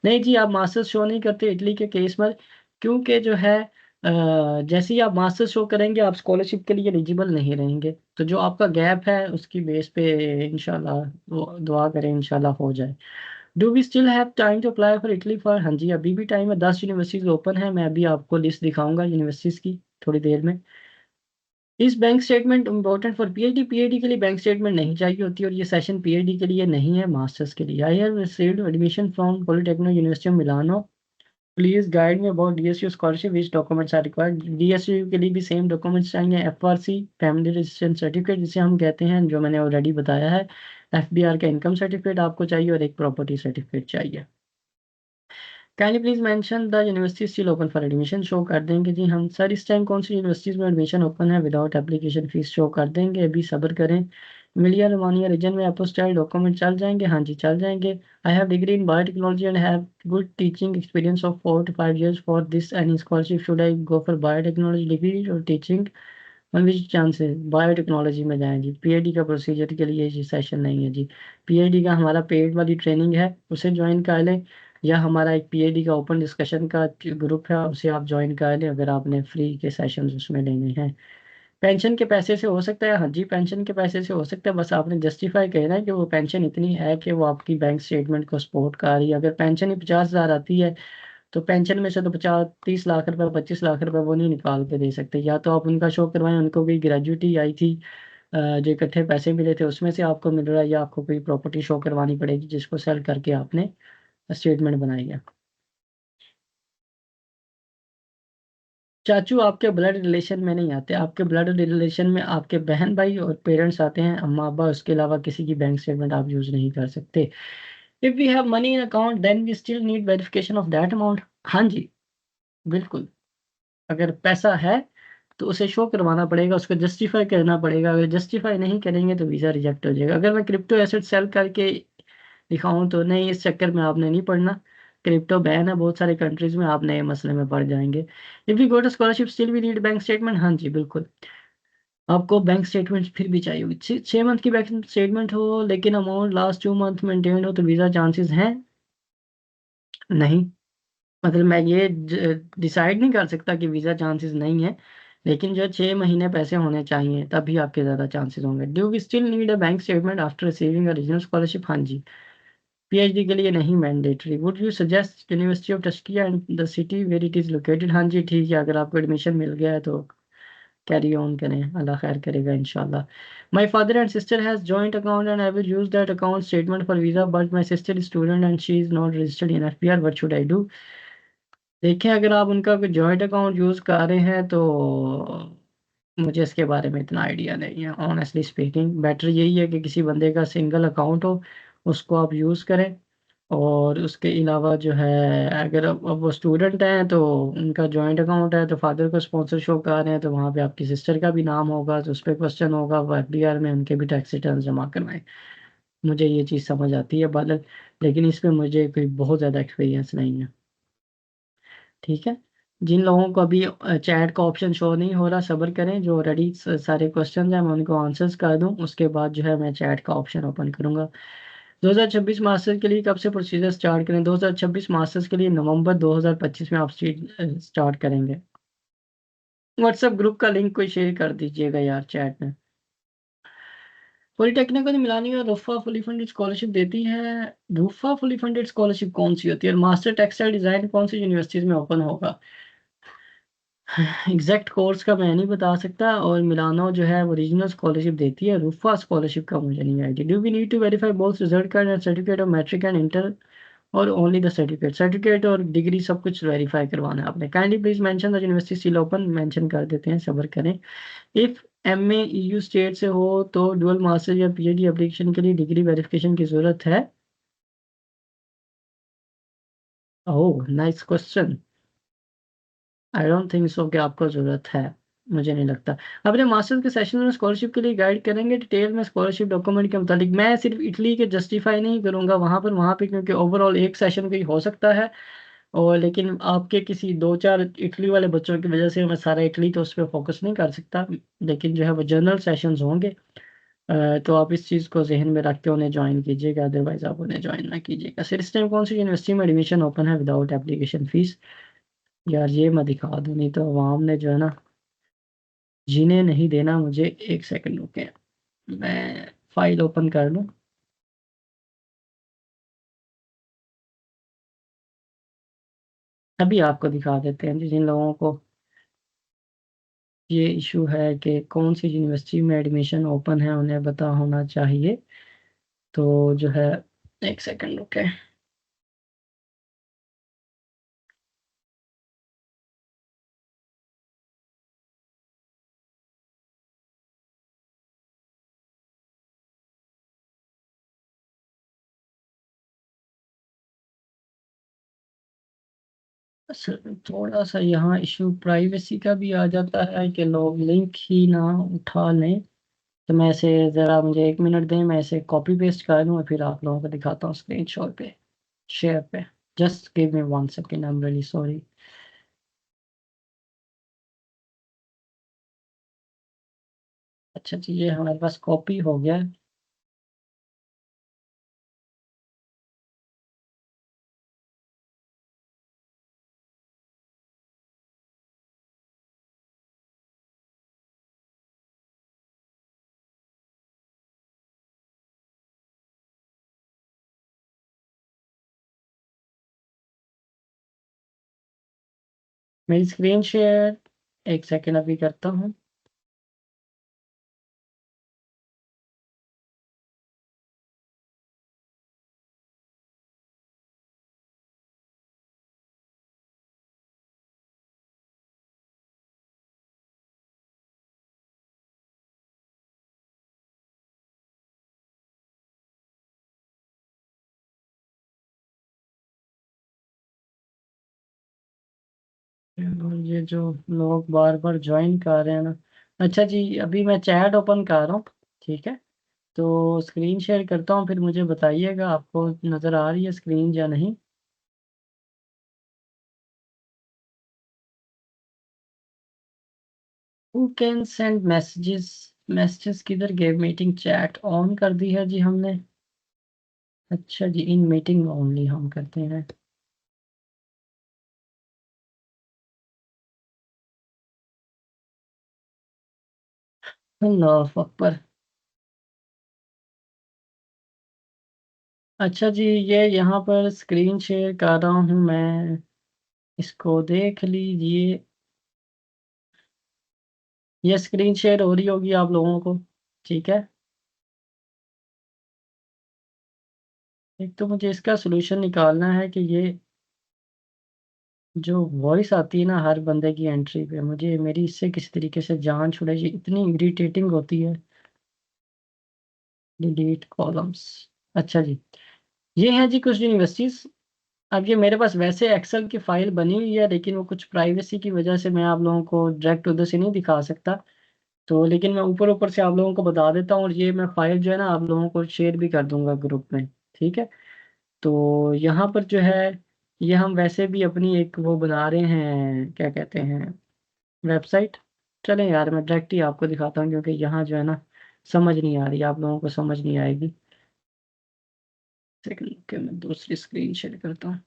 नहीं जी, आप masters show नहीं करते Italy के case में, क्योंकि जो है जैसे ही आप मास्टर्स शो करेंगे आप स्कॉलरशिप के लिए एलिजिबल नहीं रहेंगे। तो जो आपका गैप है उसकी बेस पे इंशाल्लाह वो दुआ करें इंशाल्लाह हो जाए। Do we still have time to apply for Italy for, हाँ जी अभी भी टाइम है। 10 यूनिवर्सिटीज ओपन है, मैं अभी आपको लिस्ट दिखाऊंगा यूनिवर्सिटीज की थोड़ी देर में। इस bank statement important for PhD. PhD के लिए बैंक स्टेटमेंट नहीं चाहिए होती, और ये सेशन पीएचडी के लिए नहीं है, मास्टर्स के लिए। I have received admission from Polytechnic University of Milano. Please guide me about DSU scholarship, which documents are required. DSU के लिए भी सेम डॉक्यूमेंट्स चाहिए। एफआरसी फैमिली रजिस्ट्रेशन सर्टिफिकेट जिसे हम कहते हैं, जो मैंने ऑलरेडी बताया है। एफबीआर का इनकम सर्टिफिकेट आपको चाहिए और एक प्रॉपर्टी सर्टिफिकेट चाहिए। Kindly please mention the university still open for admission, show कर देंगे जी हम। सर इस टाइम कौन सी यूनिवर्सिटीज़ में एडमिशन ओपन है विदाउट एप्लीकेशन फीस, शो कर देंगे, अभी सब्र करें। मिलिया रोमानिया रीजन में अपोस्टाइल डॉक्यूमेंट चल जाएंगे, हाँ जी चल जाएंगे। I have degree in biotechnology and have good teaching experience of 4 to 5 years for this any scholarship, should I go for biotechnology degree or teaching, one which chances. Biotechnology में जाएं जी। PhD का procedure के लिए ये session नहीं है जी। PhD का हमारा पेड वाली ट्रेनिंग है, उसे ज्वाइन कर लें, या हमारा एक पीएचडी का ओपन डिस्कशन का ग्रुप है, उसे आप ज्वाइन कर लें अगर आपने फ्री के सेशन उसमें लेने हैं। पेंशन के पैसे से हो सकता है, हाँ जी पेंशन के पैसे से हो सकता है, बस आपने जस्टिफाई कहना है कि वो पेंशन इतनी है कि वो आपकी बैंक स्टेटमेंट को सपोर्ट कर रही है। अगर पेंशन ही 50,000 आती है तो पेंशन में से तो 50 30 लाख रुपए 25 लाख रुपए वो नहीं निकाल के दे सकते। या तो आप उनका शो करवाएं, उनको भी ग्रेजुएटी आई थी जो इकट्ठे पैसे मिले थे उसमें से आपको मिल रहा है, या आपको कोई प्रॉपर्टी शो करवानी पड़ेगी जिसको सेल करके आपने स्टेटमेंट बनाई है। चाचू आपके ब्लड रिलेशन में नहीं आते, आपके ब्लड रिलेशन में आपके बहन भाई और पेरेंट्स आते हैं, अम्मा अब्बा, उसके अलावा किसी की बैंक स्टेटमेंट आप यूज नहीं कर सकते। If we have money in account then we still need verification of that amount, हाँ जी बिल्कुल। अगर पैसा है तो उसे शो करवाना पड़ेगा, उसको जस्टिफाई करना पड़ेगा। अगर जस्टिफाई नहीं करेंगे तो वीज़ा रिजेक्ट हो जाएगा। अगर मैं क्रिप्टो एसेट सेल करके दिखाऊं तो नहीं, इस चक्कर में आपने नहीं पढ़ना। क्रिप्टो बैन है बहुत सारे कंट्रीज में, आप नए मसले में पड़ जाएंगे। If you got scholarship still we need bank statement, हाँ जी बिल्कुल। आपको बैंक स्टेटमेंट फिर भी चाहिए होगी। 6 मंथ की बैंक स्टेटमेंट हो लेकिन अमाउंट लास्ट 2 मंथ मेंटेन हो तो वीज़ा चांसेस हैं नहीं। मतलब मैं ये डिसाइड नहीं कर सकता कि वीज़ा चांसेस नहीं है, लेकिन जो 6 महीने पैसे होने चाहिए तभी आपके ज़्यादा चांसेस होंगे। Do we still need a bank statement after receiving a regional scholarship? हाँ जी। पीएचडी के लिए नहीं mandatory. Would you suggest university of Tuscia and the city where it is located? हाँ जी ठीक है, अगर आपको एडमिशन मिल गया है तो कैरी ऑन करें, अल्लाह खैर करेगा इंशाल्लाह। My father and sister has joint account and I will use that account statement for visa, but my sister is student and she is not registered in FPR, what should I do? देखिए, अगर आप उनका कोई joint account use कर रहे हैं तो मुझे इसके बारे में इतना आइडिया नहीं है ऑनेस्टली स्पीकिंग। बेटर यही है कि किसी बंदे का सिंगल अकाउंट हो, उसको आप यूज़ करें। और उसके अलावा जो है, अगर अब वो स्टूडेंट हैं तो उनका जॉइंट अकाउंट है, तो फादर को स्पॉन्सर शो कर रहे हैं तो वहाँ पे आपकी सिस्टर का भी नाम होगा, तो उस पर क्वेश्चन होगा, वो एफडीआर में उनके भी टैक्स रिटर्न जमा करवाएं। मुझे ये चीज़ समझ आती है बादल, लेकिन इस पे मुझे कोई बहुत ज़्यादा एक्सपीरियंस नहीं है। ठीक है। जिन लोगों को अभी चैट का ऑप्शन शो नहीं हो रहा, सब्र करें, जो ऑलरेडी सारे क्वेश्चन हैं मैं उनको आंसर्स कर दूं, उसके बाद जो है मैं चैट का ऑप्शन ओपन करूंगा। 2026 मास्टर्स के लिए कब से प्रोसीजर स्टार्ट करें? 2026 मास्टर्स के लिए नवंबर 2025 में आप स्टार्ट करेंगे। व्हाट्सएप ग्रुप का लिंक कोई शेयर कर दीजिएगा यार चैट में। पॉलिटेक्निक और मिलानी और रूफा फुली फंडेड स्कॉलरशिप देती है। रूफा फुली फंडेड स्कॉलरशिप कौन सी होती है? और मास्टर टेक्सटाइल डिजाइन कौन सी यूनिवर्सिटीज में ओपन होगा? एग्जैक्ट कोर्स का मैं नहीं बता सकता, और मिलानो जो है वो रीजनल स्कॉलरशिप देती है, रूफा स्कॉलरशिप का मुझे नहीं idea. Do we need to verify both result card and certificate of matric and inter, or only the certificate? Certificate और डिग्री सब कुछ वेरीफाई करवाना है आपने। Kindly please mention the university still open. Mention कर देते हैं, सब्र करें। इफ एमए ईयू स्टेट से हो तो डुअल मास्टर या पीएचडी एप्लीकेशन के लिए डिग्री वेरिफिकेशन की जरूरत है? Oh nice question. I don't think so कि आपको ज़रूरत है, मुझे नहीं लगता। अपने मास्टर्स के सेशन में स्कॉलरशिप के लिए गाइड करेंगे डिटेल में स्कॉलरशिप डॉक्यूमेंट के मुताबिक। मैं सिर्फ इटली के जस्टिफाई नहीं करूंगा वहाँ पे क्योंकि ओवरऑल एक सेशन का ही हो सकता है, और लेकिन आपके किसी 2-4 इटली वाले बच्चों की वजह से मैं सारा इटली तो उस पर फोकस नहीं कर सकता, लेकिन जो है वो जनरल सेशंस होंगे। तो आप इस चीज़ को जहन में रख के उन्हें ज्वाइन कीजिएगा, अदरवाइज आप उन्हें ज्वाइन ना कीजिएगा। सर इस टाइम कौन सी यूनिवर्सिटी में एडमिशन ओपन है विदाउट एप्लीकेशन फीस? यार ये मैं दिखा दूँ, नहीं तो अवाम ने जो है ना जीने नहीं देना मुझे। एक सेकंड रुके, मैं फाइल ओपन कर लूँ। अभी आपको दिखा देते हैं जिन लोगों को ये इशू है कि कौन सी यूनिवर्सिटी में एडमिशन ओपन है, उन्हें पता होना चाहिए। तो जो है, एक सेकंड रुके। सर थोड़ा सा यहाँ इशू प्राइवेसी का भी आ जाता है कि लोग लिंक ही ना उठा लें। तो मैं इसे ज़रा, मुझे 1 मिनट दें, मैं इसे कॉपी पेस्ट कर लूँ और फिर आप लोगों को दिखाता हूँ स्क्रीन शॉट पे, शेयर पे। Just give me 1 second, I am really sorry. अच्छा जी, ये हमारे पास कॉपी हो गया है। मेरी स्क्रीन शेयर, एक सेकेंड अभी करता हूँ। ये जो लोग बार बार ज्वाइन कर रहे हैं ना। अच्छा जी, अभी मैं चैट ओपन कर रहा हूँ। ठीक है, तो स्क्रीन शेयर करता हूँ, फिर मुझे बताइएगा आपको नज़र आ रही है स्क्रीन या नहीं। Who can send messages? Messages किधर गए? मीटिंग चैट ऑन कर दी है जी हमने। अच्छा जी, इन मीटिंग ओनली हम करते हैं। अल्लाह अकबर। अच्छा जी, ये यहाँ पर स्क्रीन शेयर कर रहा हूँ मैं, इसको देख लीजिए। ये स्क्रीन शेयर हो रही होगी आप लोगों को, ठीक है। एक तो मुझे इसका सोल्यूशन निकालना है कि ये जो वॉइस आती है ना हर बंदे की एंट्री पे, मुझे मेरी इससे किसी तरीके से जान छुड़े, ये इतनी इरिटेटिंग होती है। Delete columns. अच्छा जी, ये है जी कुछ यूनिवर्सिटीज। अब ये मेरे पास वैसे एक्सेल की फाइल बनी हुई है, लेकिन वो कुछ प्राइवेसी की वजह से मैं आप लोगों को डायरेक्ट उधर से नहीं दिखा सकता। तो लेकिन मैं ऊपर ऊपर से आप लोगों को बता देता हूँ, और ये मैं फाइल जो है ना आप लोगों को शेयर भी कर दूंगा ग्रुप में, ठीक है। तो यहाँ पर जो है, ये हम वैसे भी अपनी एक वो बना रहे हैं, क्या कहते हैं, वेबसाइट। चलें यार, मैं डायरेक्ट ही आपको दिखाता हूँ, क्योंकि यहाँ जो है ना समझ नहीं आ रही, आप लोगों को समझ नहीं आएगी। सेकंड के मैं दूसरी स्क्रीन शेयर करता हूँ।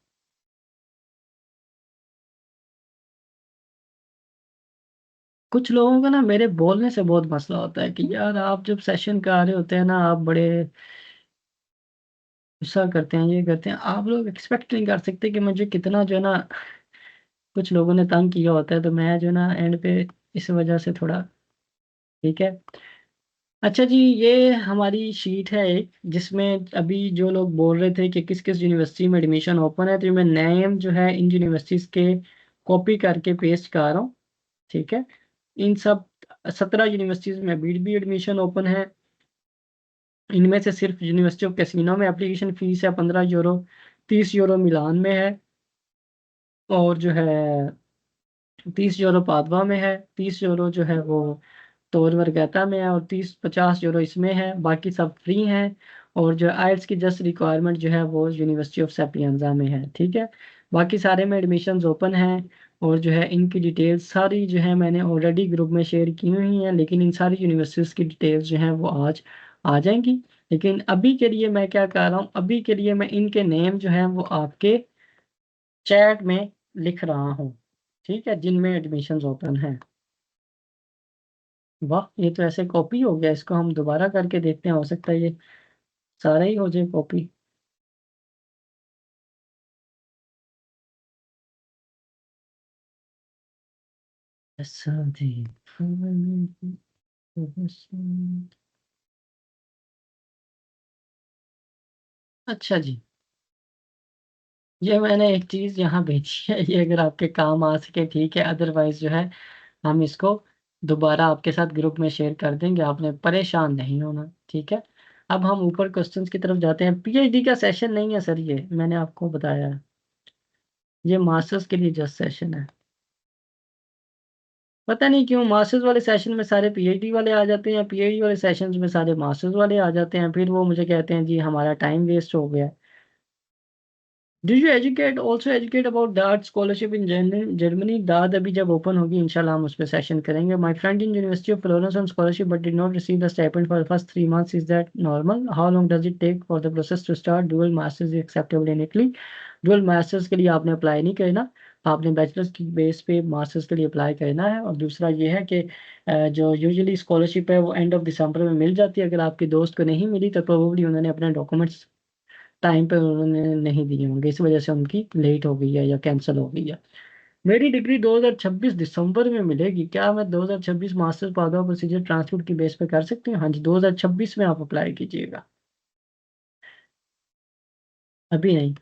कुछ लोगों का ना मेरे बोलने से बहुत मसला होता है कि यार आप जब सेशन कर रहे होते हैं ना, आप बड़े गुस्सा करते हैं, ये करते हैं, आप लोग एक्सपेक्ट नहीं कर सकते कि मुझे कितना जो है ना कुछ लोगों ने तंग किया होता है, तो मैं जो है ना एंड पे इस वजह से थोड़ा, ठीक है। अच्छा जी, ये हमारी शीट है एक, जिसमें अभी जो लोग बोल रहे थे कि किस किस यूनिवर्सिटी में एडमिशन ओपन है, तो मैं नेम जो है इन यूनिवर्सिटीज़ के कॉपी करके पेस्ट कर रहा हूँ, ठीक है। इन सब 17 यूनिवर्सिटीज़ में अभी भी एडमिशन ओपन है। इनमें से सिर्फ यूनिवर्सिटी ऑफ कैसिनो में एप्लीकेशन फ़ीस है 15 यूरो, 30 यूरो मिलान में है, और जो है 30 यूरो पादवा में है, 30 यूरो जो है वो तोर वर्गैता में है, और 30-50 यूरो इसमें है, बाकी सब फ्री हैं। और जो आइल्स की जस्ट रिक्वायरमेंट जो है वो यूनिवर्सिटी ऑफ सेपियंजा में है, ठीक है। बाकी सारे में एडमिशन्स ओपन हैं। और जो है इनकी डिटेल्स सारी जो है मैंने ऑलरेडी ग्रुप में शेयर की हुई हैं, लेकिन इन सारी यूनिवर्सिटीज़ की डिटेल्स जो हैं वो आज आ जाएंगी। लेकिन अभी के लिए मैं क्या कर रहा हूँ, अभी के लिए मैं इनके नेम जो है वो आपके चैट में लिख रहा हूँ, ठीक है, जिनमें एडमिशन्स ओपन हैं। वाह, ये तो ऐसे कॉपी हो गया, इसको हम दोबारा करके देखते हैं, हो सकता है ये सारा ही हो जाए कॉपी। ऐसा जी। अच्छा जी, ये मैंने एक चीज़ यहाँ भेजी है, ये अगर आपके काम आ सके ठीक है, अदरवाइज जो है हम इसको दोबारा आपके साथ ग्रुप में शेयर कर देंगे, आपने परेशान नहीं होना, ठीक है। अब हम ऊपर क्वेश्चंस की तरफ जाते हैं। पीएचडी का सेशन नहीं है सर, ये मैंने आपको बताया है, ये मास्टर्स के लिए जस्ट सेशन है। पता नहीं क्यों मास्टर्स वाले सेशन में सारे पीएचडी वाले आ जाते हैं, पीएचडी वाले सेशंस में सारे मास्टर्स वाले आ जाते हैं, फिर वो मुझे कहते हैं जी हमारा टाइम वेस्ट हो गया। Do you educate also educate about dart scholarship in Germany? दाद अभी जब ओपन होगी इंशाल्लाह हम उस पर सेशन करेंगे। My friend in University of Florence on scholarship but did not receive the stipend for first 3 months, is that normal? How long does it take for the process to start? Dual masters is acceptable in Italy? Dual masters के लिए आपने apply नहीं करना, आपने bachelors की base पे masters के लिए अप्लाई करना है। और दूसरा ये है कि जो यूजुअली स्कॉलरशिप है वो एंड ऑफ दिसंबर में मिल जाती है, अगर आपके दोस्त को नहीं मिली तो प्रोबेबली उन्होंने अपने डॉक्यूमेंट्स टाइम पे उन्होंने नहीं दिए होंगे, इस वजह से उनकी लेट हो गई है या कैंसिल हो गई है। मेरी डिग्री 2026 दिसंबर में मिलेगी, क्या मैं 2026 मास्टर्स पाथवे प्रोसीजर ट्रांसपोर्ट की बेस पे कर सकती हूँ? हाँ जी, 2026 में आप अप्लाई कीजिएगा, अभी नहीं।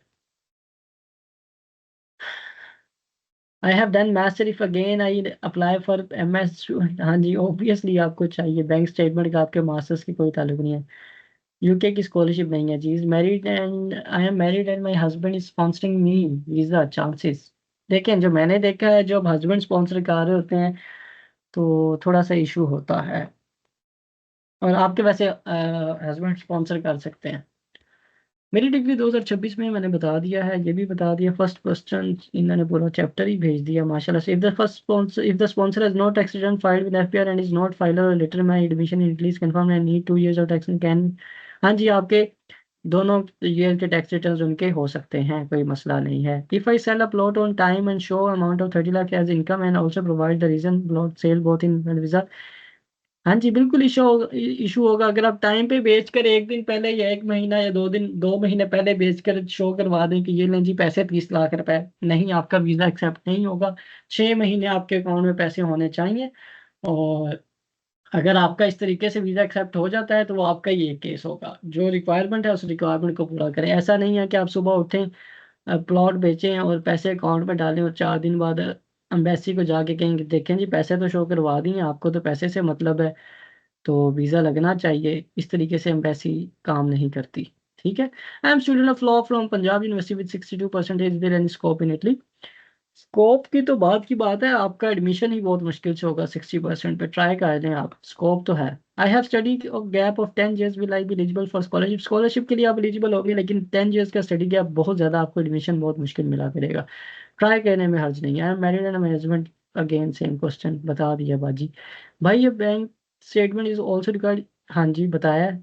आई have done master, if again I apply for MS. हाँ जी, ऑब्वियसली आपको चाहिए बैंक स्टेटमेंट का, आपके मास्टर्स की कोई ताल्लुक नहीं है। यूके की स्कॉलरशिप नहीं है जी। Married and I am married and my husband is sponsoring me visa chances. देखें, जो मैंने देखा है, जब हस्बैंड स्पॉन्सर कर रहे होते हैं तो थोड़ा सा इशू होता है। और आपके वैसे हस्बैंड स्पॉन्सर कर सकते हैं। मेरी डिग्री 2026 में मैंने बता दिया है, ये भी बता दिया। फर्स्ट क्वेश्चन इन्होंने पूरा चैप्टर ही भेज दिया माशाल्लाह से। If the sponsor has not tax return filed with FPR and is not filer or later my admission in Italy is confirm and need 2 years of tax can. हाँ जी, आपके दोनों ईयर के टैक्स रिटर्न्स उनके हो सकते हैं, कोई मसला नहीं है। If I sell a plot on time and show amount of 30 lakh as income and also provide the reason plot sale both in visa. हाँ जी, बिल्कुल इशू होगा। अगर आप टाइम पे बेच कर एक दिन पहले या एक महीना या 2 महीने पहले बेच कर शो करवा दें कि ये लें जी पैसे 30 लाख रुपए, नहीं, आपका वीज़ा एक्सेप्ट नहीं होगा। 6 महीने आपके अकाउंट में पैसे होने चाहिए। और अगर आपका इस तरीके से वीज़ा एक्सेप्ट हो जाता है तो वो आपका ही एक केस होगा। जो रिक्वायरमेंट है उस रिक्वायरमेंट को पूरा करें। ऐसा नहीं है कि आप सुबह उठें, प्लॉट बेचें और पैसे अकाउंट में डालें और 4 दिन बाद एम्बेसी को जाके कहेंगे देखें जी पैसे तो शो करवा दिए, आपको तो पैसे से मतलब है, तो वीज़ा लगना चाहिए। इस तरीके से एम्बेसी काम नहीं करती। ठीक है। I am student of law from Punjab University with 62% there any scope in Italy. Scope की तो बात की बात है, आपका एडमिशन ही बहुत मुश्किल से होगा। 60% पे ट्राई कर लें आप, स्कोप तो है। I have study gap of 10 years, will I be eligible for scholarship? Scholarship के लिए आप एलिजिबल होंगे, लेकिन 10 years का स्टडी गैप बहुत ज़्यादा, आपको एडमिशन बहुत मुश्किल मिला करेगा। ट्राई करने में हर्ज नहीं है। I am married and management, again same question बता दिया बाजी। भाई ये bank statement is also required, हाँ जी बताया है।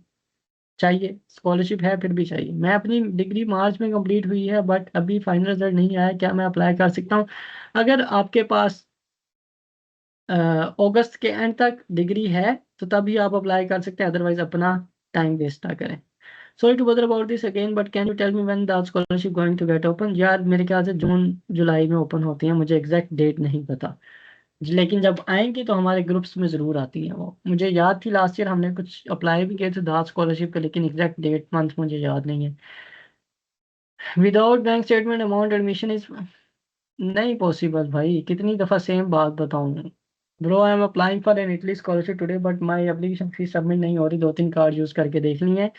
चाहिए, स्कॉलरशिप है फिर भी चाहिए। मैं अपनी डिग्री मार्च में कंप्लीट हुई है बट अभी फाइनल रिजल्ट नहीं आया, क्या मैं अप्लाई कर सकता हूँ? अगर आपके पास अगस्त के एंड तक डिग्री है तो तभी आप अप्लाई कर सकते हैं, अदरवाइज अपना टाइम वेस्ट ना करें। Sorry to bother about this again, but can you tell me when the scholarship going to get open? यार मेरे ख्याल से जून जुलाई में ओपन होती है, मुझे एग्जैक्ट डेट नहीं पता। लेकिन जब आएंगी तो हमारे ग्रुप्स में ज़रूर आती हैं वो। मुझे याद थी लास्ट ईयर हमने कुछ अप्लाई भी किए थे दाद स्कॉलरशिप के, लेकिन एग्जैक्ट डेट मंथ मुझे याद नहीं है। Without bank statement amount admission is नहीं पॉसिबल। भाई कितनी दफ़ा सेम बात बताऊं। Bro I am applying for an Italy scholarship today but my application fees submit नहीं हो रही। 2-3 कार्ड यूज़ करके देख लिए हैं।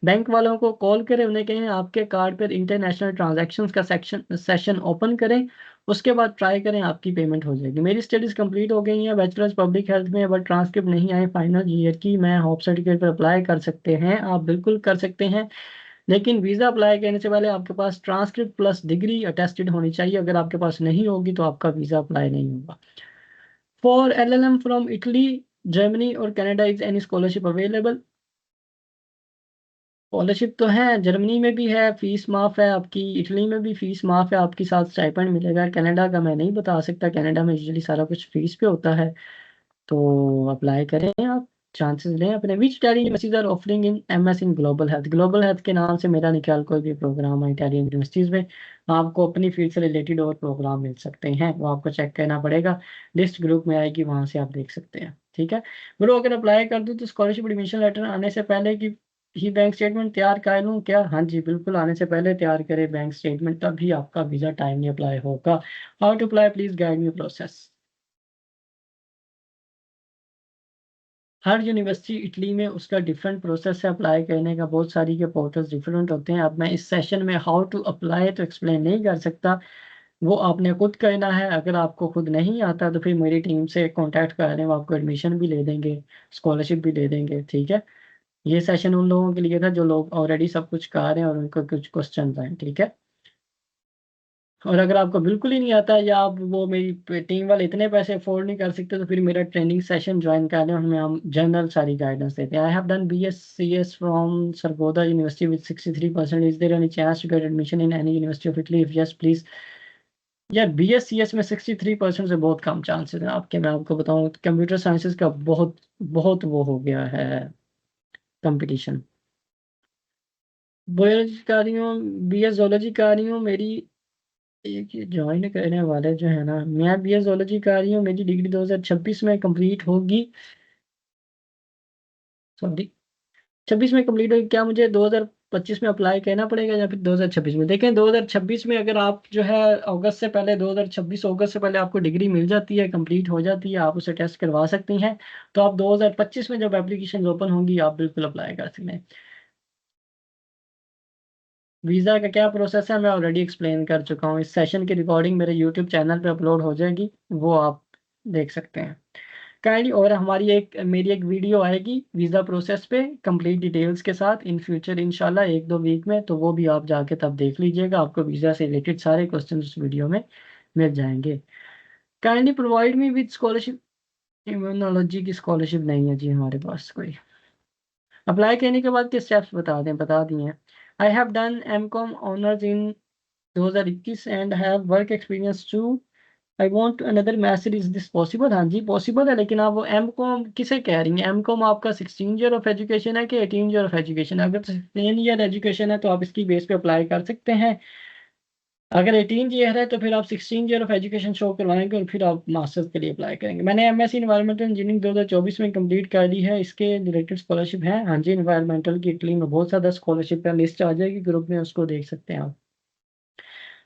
बैंक वालों को कॉल करें, उन्हें कहें आपके कार्ड पर इंटरनेशनल ट्रांजैक्शंस का सेशन ओपन करें, उसके बाद ट्राई करें, आपकी पेमेंट हो जाएगी। मेरी स्टडीज़ कंप्लीट हो गई हैं, बैचलर्स पब्लिक हेल्थ में, बट ट्रांसक्रिप्ट नहीं आए फाइनल ईयर की। मैं होप सर्टिफिकेट पर अप्लाई कर सकते हैं? आप बिल्कुल कर सकते हैं, लेकिन वीज़ा अप्लाई करने से पहले आपके पास ट्रांसक्रिप्ट प्लस डिग्री अटेस्टेड होनी चाहिए। अगर आपके पास नहीं होगी तो आपका वीज़ा अप्लाई नहीं होगा। For LLM from Italy, Germany or Canada, is any scholarship available? Scholarship तो है, जर्मनी में भी है, फीस माफ़ है आपकी। इटली में भी फीस माफ़ है आपकी, साथ स्टाइपेंड मिलेगा। कनाडा का मैं नहीं बता सकता, कनाडा में यूजुअली सारा कुछ फीस पे होता है। तो अप्लाई करें आप, चांसेस लें अपने। Which Italian universities are offering in MS in global health? Global health के नाम से मेरा नहीं ख्याल कोई भी प्रोग्राम है इटालियन यूनिवर्सिटीज़ में। आपको अपनी फील्ड से रिलेटेड और प्रोग्राम मिल सकते हैं, वो आपको चेक करना पड़ेगा। लिस्ट ग्रुप में आएगी, वहाँ से आप देख सकते हैं। ठीक है। ब्रो अगर अप्लाई कर दूँ तो स्कॉलरशिप एडमिशन लेटर आने से पहले की ही बैंक स्टेटमेंट तैयार कर लूँ क्या? हाँ जी बिल्कुल, आने से पहले तैयार करें बैंक स्टेटमेंट, तभी आपका वीज़ा टाइमली अप्लाई होगा। How to apply, please guide me process. हर यूनिवर्सिटी इटली में उसका डिफरेंट प्रोसेस है अप्लाई करने का, बहुत सारी के पोर्टल्स डिफरेंट होते हैं। अब मैं इस सेशन में हाउ टू अप्लाई तो एक्सप्लेन नहीं कर सकता, वो आपने खुद करना है। अगर आपको खुद नहीं आता तो फिर मेरी टीम से कांटेक्ट कर लें, वो आपको एडमिशन भी ले देंगे, स्कॉलरशिप भी दे देंगे। ठीक है। ये सेशन उन लोगों के लिए था जो लोग ऑलरेडी सब कुछ कर रहे हैं और उनको कुछ क्वेश्चन हैं। ठीक है। और अगर आपको बिल्कुल ही नहीं आता है या आप वो मेरी टीम वाले इतने पैसे अफोर्ड नहीं कर सकते तो फिर मेरा ट्रेनिंग सेशन ज्वाइन कर लें, उनमें हम जनरल सारी गाइडेंस देते हैं। I have done BScs from Sargodha University with 63%, is there any chance to get admission in any university of Italy? If yes please. यार BScs में 63% से बहुत कम चांसेस हैं आपके। मैं आपको बताऊं कंप्यूटर साइंसेज का बहुत बहुत वो हो गया है कंपटीशन। बायोलॉजी कर रही हूँ, BS जोलॉजी कर रही हूँ। मेरी एक ये ज्वाइन करने वाले जो है ना, मैं BS जोलॉजी कर रही हूँ, मेरी डिग्री 2026 में कंप्लीट होगी। सॉरी, 26 में कंप्लीट होगी। क्या मुझे 2025 में अप्लाई करना पड़ेगा या फिर 2026 में? देखें 2026 में अगर आप जो है अगस्त से पहले, 2026 अगस्त से पहले आपको डिग्री मिल जाती है, कंप्लीट हो जाती है, आप उसे टेस्ट करवा सकती हैं, तो आप 2025 में जब एप्लीकेशन ओपन होंगी आप बिल्कुल अप्लाई कर सकते हैं। वीज़ा का क्या प्रोसेस है मैं ऑलरेडी एक्सप्लेन कर चुका हूँ। इस सेशन की रिकॉर्डिंग मेरे यूट्यूब चैनल पे अपलोड हो जाएगी, वो आप देख सकते हैं काइंडली। और हमारी मेरी एक वीडियो आएगी वीज़ा प्रोसेस पे कंप्लीट डिटेल्स के साथ इन फ्यूचर इंशाल्लाह 1-2 वीक में, तो वो भी आप जाके तब देख लीजिएगा, आपको वीज़ा से रिलेटेड सारे क्वेश्चन उस वीडियो में मिल जाएंगे। Kindly provide me with scholarship. Immunology की स्कॉलरशिप नहीं है जी हमारे पास कोई। अप्लाई करने के बाद के स्टेप्स बता दिए हैं। I have done MCOM honours in 2021 and have work experience too I want another message, is this possible? हाँ जी पॉसिबल है, लेकिन आप वो एम कॉम किसे कह रही हैं? एम कॉम आपका 16 ईयर ऑफ एजुकेशन है कि 18 ईयर ऑफ एजुकेशन है? अगर 16 ईयर एजुकेशन है तो आप इसकी बेस पे अप्लाई कर सकते हैं। अगर 18 ईयर है तो फिर आप 16 ईयर ऑफ एजुकेशन शो करवाएंगे और फिर आप मास्टर्स के लिए अप्लाई करेंगे। मैंने एमएससी इन्वायरमेंटल इंजीनियरिंग 2024 में कंप्लीट कर ली है। इसके रिलेटेड स्कॉलरशिप है हाँ जी, इन्वायरमेंटल की इटली में बहुत ज़्यादा स्कॉलरशिप है, लिस्ट आ जाएगी ग्रुप में, उसको देख सकते हैं आप।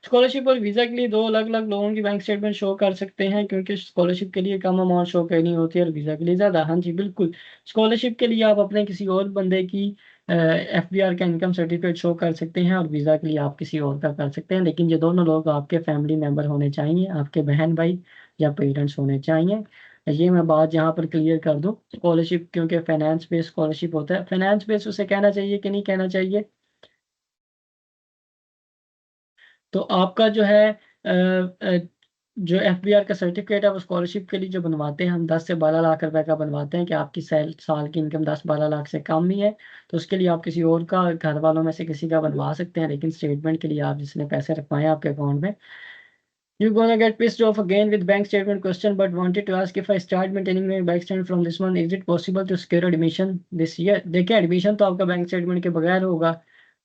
स्कॉलरशिप और वीज़ा के लिए दो अलग अलग लोगों की बैंक स्टेटमेंट शो कर सकते हैं, क्योंकि स्कॉलरशिप के लिए कम अमाउंट शो करनी होती है और वीज़ा के लिए ज़्यादा। हाँ जी बिल्कुल, स्कॉलरशिप के लिए आप अपने किसी और बंदे की एफबीआर का इनकम सर्टिफिकेट शो कर सकते हैं, और वीज़ा के लिए आप किसी और का कर सकते हैं, लेकिन ये दोनों लोग आपके फैमिली मेम्बर होने चाहिए, आपके बहन भाई या पेरेंट्स होने चाहिए। ये मैं बात यहाँ पर क्लियर कर दूँ। स्कॉलरशिप क्योंकि फाइनेंस बेस्ड स्कॉलरशिप होता है, फाइनेंस बेस्ड उसे कहना चाहिए कि नहीं कहना चाहिए? तो आपका जो है जो एफबीआर का सर्टिफिकेट है वो स्कॉलरशिप के लिए जो बनवाते हैं हम, 10 से 12 लाख रुपए का बनवाते हैं कि आपकी साल की इनकम 10-12 लाख से कम ही है, तो उसके लिए आप किसी और का, घर वालों में से किसी का बनवा सकते हैं, लेकिन स्टेटमेंट के लिए आप जिसने पैसे रखवाए हैं आपके अकाउंट में। You gonna get pissed off again with bank statement question, but wanted to ask if I start maintaining my bank statement from this month, is it possible to secure admission this year? देखिए admission तो आपका bank statement के बगैर होगा।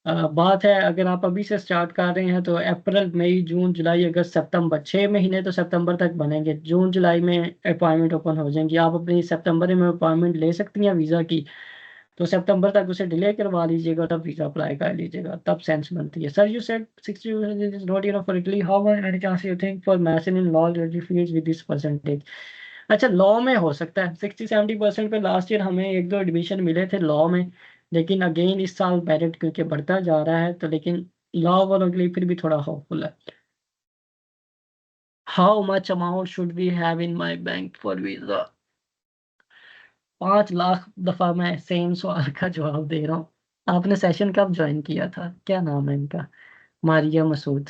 बात है अगर आप अभी से स्टार्ट कर रहे हैं तो अप्रैल मई जून जुलाई अगस्त सितंबर 6 महीने तो सितंबर तक बनेंगे, जून जुलाई में अपॉइंटमेंट ओपन हो जाएंगी। आप अपनी सितंबर में अपॉइंटमेंट ले सकती हैं वीज़ा की, तो सितंबर तक उसे डिले करवा लीजिएगा, तब वीज़ा अप्लाई कर लीजिएगा, तब सेंस बनती है। Sir you said 60 is not enough for Italy, how many chance you think for mason in law fields with this percentage? अच्छा लॉ में हो सकता है 60-70% पे, लास्ट ईयर हमें एक दो एडमिशन मिले थे लॉ में, लेकिन अगेन इस साल मेरिट क्योंकि बढ़ता जा रहा है तो, लेकिन लॉ वालों के लिए फिर भी थोड़ा होपफुल है। How much amount should we have in my bank for visa? 5 lakh दफा मैं सेम सवाल का जवाब दे रहा हूँ। आपने सेशन कब ज्वाइन किया था? क्या नाम है इनका? Maria Masood.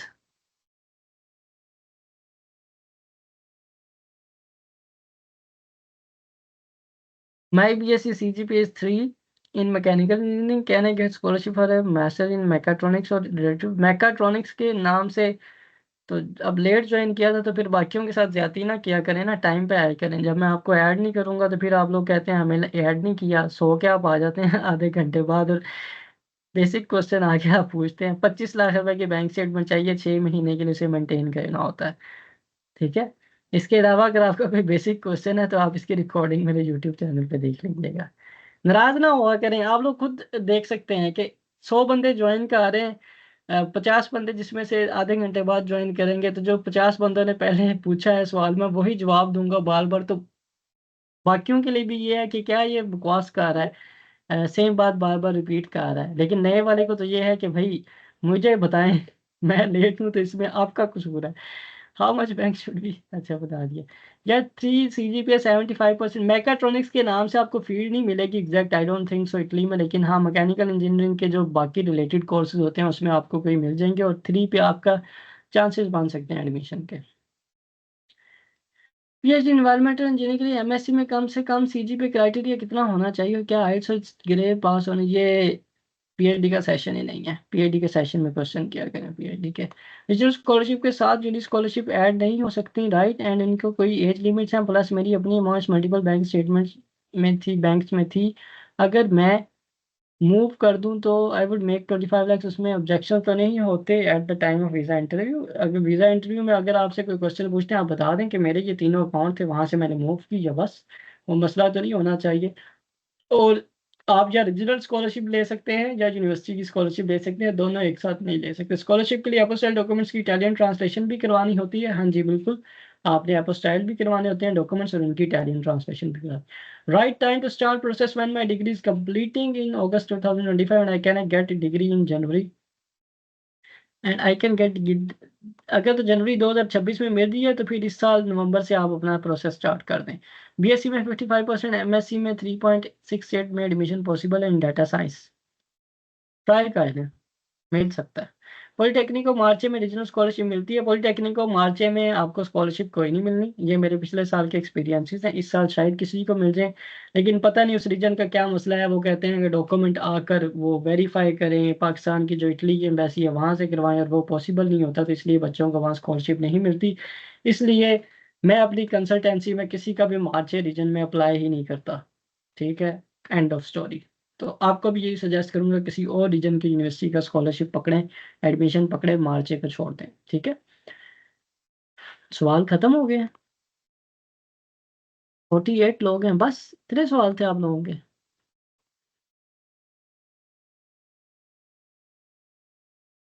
My BSc CGPA is 3 in mechanical engineering, can I get scholarship for a master in mechatronics or relative? Mechatronics के नाम से तो अब लेट ज्वाइन किया था, तो फिर बाकियों के साथ ज्यादती ना किया करें ना, टाइम पे आया करें। जब मैं आपको ऐड नहीं करूंगा तो फिर आप लोग कहते हैं हमें ऐड नहीं किया, सो के आप आ जाते हैं आधे घंटे बाद, और बेसिक क्वेश्चन आके आप पूछते हैं। 25 लाख रुपए की बैंक स्टेटमेंट चाहिए 6 महीने के लिए, उसे मेंटेन करना होता है। ठीक है, इसके अलावा अगर आपका कोई बेसिक क्वेश्चन है तो आप इसकी रिकॉर्डिंग मेरे यूट्यूब चैनल पे देख लीजिएगा। नाराज ना हुआ करें, आप लोग खुद देख सकते हैं कि 100 बंदे ज्वाइन कर रहे हैं, 50 बंदे जिसमें से आधे घंटे बाद ज्वाइन करेंगे, तो जो 50 बंदों ने पहले पूछा है सवाल मैं वही जवाब दूंगा बार बार, तो बाकियों के लिए भी ये है कि क्या ये बकवास कर रहा है, सेम बात बार बार रिपीट कर रहा है। लेकिन नए वाले को तो ये है कि भाई मुझे बताएं मैं लेट हूँ तो इसमें आपका कसूर है। How much bank should be, अच्छा बता दिया यार। 3 CGPA 75%। मैकाट्रॉनिक्स के नाम से आपको फील्ड नहीं मिलेगी exact, I don't think so Italy में, लेकिन हाँ मैकेनिकल इंजीनियरिंग के जो बाकी रिलेटेड कोर्सेज होते हैं उसमें आपको कोई मिल जाएंगे, और 3 पे आपका चांसेस बन सकते हैं एडमिशन के। PhD इन्वायरमेंटल इंजीनियरिंग के लिए MSc में कम से कम CGPA क्राइटेरिया कितना होना चाहिए, और क्या आइट्स और ग्रेड पास होने? ये PhD का सेशन ही नहीं है, PhD के सेशन में क्वेश्चन किया करें PhD के। डिजिटल स्कॉलरशिप के साथ जूनियर स्कॉलरशिप ऐड नहीं हो सकती, राइट? एंड इनको कोई एज लिमिट्स हैं? प्लस मेरी अपनी अमाउंट मल्टीपल बैंक स्टेटमेंट्स में थी, बैंक्स में थी, अगर मैं मूव कर दूं तो आई वुड मेक 25 लाख, उसमें ऑब्जेक्शन तो नहीं होते at the time of visa interview? अगर वीज़ा इंटरव्यू में अगर आपसे कोई क्वेश्चन पूछते हैं आप बता दें कि मेरे ये तीनों अकाउंट थे, वहां से मैंने मूव किया, बस वो मसला तो नहीं होना चाहिए। और आप या रीजनल स्कॉलरशिप ले सकते हैं या यूनिवर्सिटी की स्कॉलरशिप ले सकते हैं, दोनों एक साथ नहीं ले सकते। स्कॉलरशिप के लिए अपोस्टाइल डॉक्यूमेंट्स की इटालियन ट्रांसलेशन भी करवानी होती है? हाँ जी बिल्कुल, आपने अपोस्टाइल भी करवाने होते हैं डॉक्यूमेंट्स, और उनकी इटालियन ट्रांसलेशन भी करवानी। Right time to start process when my degree is completing in August 2025 and I can get degree in January and I can get, अगर तो जनवरी 2026 में मिल रही है तो फिर इस साल नवंबर से आप अपना प्रोसेस स्टार्ट कर दें। BSc में 55%, MSc में 3.68 में एडमिशन पॉसिबल है इन डाटा साइंस, ट्राई कर लें, मिल सकता है। पॉलिटेक्निक को मार्चे में रीजनल स्कॉलरशिप मिलती है, पॉलिटेक्निक को मार्चे में आपको स्कॉलरशिप कोई नहीं मिलनी, ये मेरे पिछले साल के एक्सपीरियंसेस हैं, इस साल शायद किसी को मिल जाए, लेकिन पता नहीं उस रीजन का क्या मसला है। वो कहते हैं कि डॉक्यूमेंट आकर वो वेरीफाई करें, पाकिस्तान की जो इटली की एम्बेसी है वहाँ से करवाएं, और वो पॉसिबल नहीं होता, तो इसलिए बच्चों को वहाँ स्कॉलरशिप नहीं मिलती। इसलिए मैं अपनी कंसल्टेंसी में किसी का भी मार्चे रीजन में अप्लाई ही नहीं करता। ठीक है, एंड ऑफ स्टोरी। तो आपको भी यही सजेस्ट करूंगा, किसी और रीजन की यूनिवर्सिटी का स्कॉलरशिप पकड़ें, एडमिशन पकड़े, मार्चे पर छोड़ दें। ठीक है, सवाल खत्म हो गए हैं। 48 लोग हैं, बस इतने सवाल थे आप लोगों के।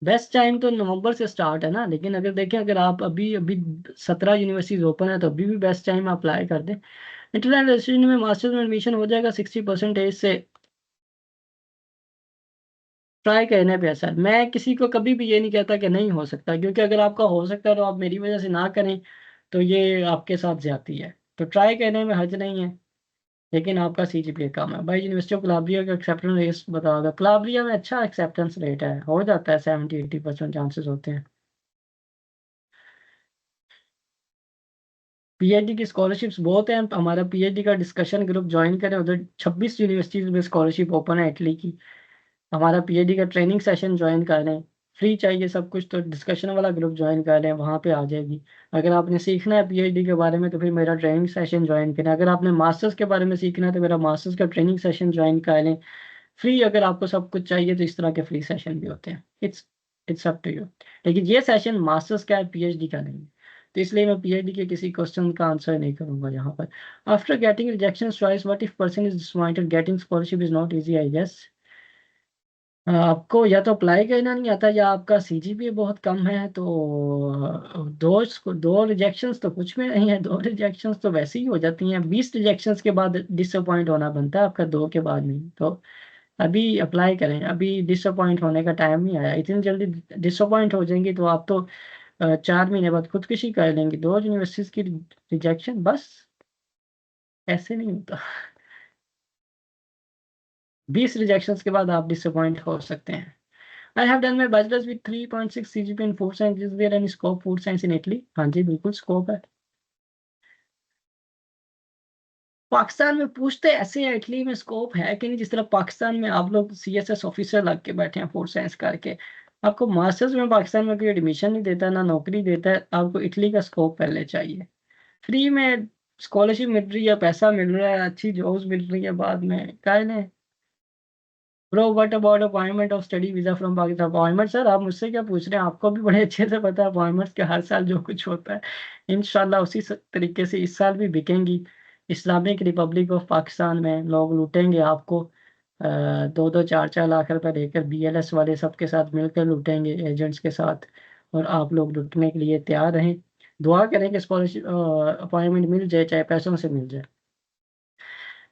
बेस्ट टाइम तो नवंबर से स्टार्ट है ना, लेकिन अगर देखें, अगर आप अभी अभी 17 यूनिवर्सिटीज ओपन है तो अभी भी बेस्ट टाइम अप्लाई कर दें। इंटरनेट रेजिडेंसी में मास्टर्स में एडमिशन हो जाएगा 60% से। ट्राई करने पे है सर, मैं किसी को कभी भी ये नहीं कहता कि नहीं हो सकता, क्योंकि अगर आपका हो सकता है तो आप मेरी वजह से ना करें तो ये आपके साथ ज्यादती है। तो ट्राई करने में हर्ज नहीं है, लेकिन आपका सीजीपीए कम है। भाई यूनिवर्सिटी ऑफ कलाब्रिया का एक्सेप्टेंस रेट बता दो। कलाब्रिया में अच्छा एक्सेप्टेंस रेट है, हो जाता है 70-80% चांसेस होते हैं। पीएचडी की स्कॉलरशिप्स बहुत हैं, हमारा पीएचडी का डिस्कशन ग्रुप ज्वाइन करें, उधर 26 यूनिवर्सिटीज में स्कॉलरशिप ओपन है इटली की। हमारा पीएचडी का ट्रेनिंग सेशन ज्वाइन कर लें, फ्री चाहिए सब कुछ, तो डिस्कशन वाला ग्रुप ज्वाइन कर लें, वहाँ पे आ जाएगी। अगर आपने सीखना है पीएचडी के बारे में तो फिर मेरा ट्रेनिंग सेशन ज्वाइन करें। अगर आपने मास्टर्स के बारे में सीखना है तो मेरा मास्टर्स का ट्रेनिंग सेशन ज्वाइन कर लें, फ्री। अगर आपको सब कुछ चाहिए तो इस तरह के फ्री सेशन भी होते हैं। It's up to you. लेकिन ये सेशन मास्टर्स का है, पीएचडी का नहीं। तो इसलिए मैं पीएचडी के किसी क्वेश्चन का आंसर नहीं करूंगा यहाँ पर। After getting rejection choice what if person is disappointed getting scholarship is not easy I guess. आपको या तो अप्लाई करना नहीं आता या आपका सीजीपीए बहुत कम है, तो दो रिजेक्शंस तो कुछ में नहीं है। दो रिजेक्शंस तो वैसे ही हो जाती हैं, 20 रिजेक्शंस के बाद डिसअपॉइंट होना बनता है, आपका दो के बाद नहीं। तो अभी अप्लाई करें, अभी डिसअपॉइंट होने का टाइम नहीं आया। इतनी जल्दी डिसअपॉइंट हो जाएंगी तो आप तो 4 महीने बाद खुदकुशी कर लेंगे। दो यूनिवर्सिटीज की रिजेक्शन बस, ऐसे नहीं होता। 20 रिजेक्शंस के बाद आप डिसअपॉइंट हो सकते हैं। I have done my bachelors with 3.6 CGPA in food science, is there any scope food science in Italy? हाँ जी, बिल्कुल स्कोप है। पाकिस्तान में पूछते ऐसे हैं इटली में स्कोप है कि नहीं, जिस तरह पाकिस्तान में आप लोग सीएसएस ऑफिसर लग के बैठे हैं फूड साइंस करके। आपको मास्टर्स में पाकिस्तान में कोई एडमिशन नहीं देता, ना नौकरी देता है। आपको इटली का स्कोप पहले चाहिए। फ्री में स्कॉलरशिप मिल रही है, पैसा मिल रहा है, अच्छी जॉब्स मिल रही है बाद में, काहे ने। Bro what about appointment of study visa from Pakistan? Appointment sir, आप मुझसे क्या पूछ रहे हैं, आपको भी बड़े अच्छे से पता है अपॉइंटमेंट्स के हर साल जो कुछ होता है। इंशाल्लाह उसी तरीके से इस साल भी बिकेंगी। इस्लामिक रिपब्लिक ऑफ पाकिस्तान में लोग लूटेंगे आपको। 2-2 4-4 लाख रुपए देकर बीएलएस वाले सबके साथ मिलकर लूटेंगे, एजेंट्स के साथ। और आप लोग लूटने के लिए तैयार रहें। दुआ करें कि स्कॉलरशिप अपॉइंटमेंट मिल जाए, चाहे पैसों से मिल जाए।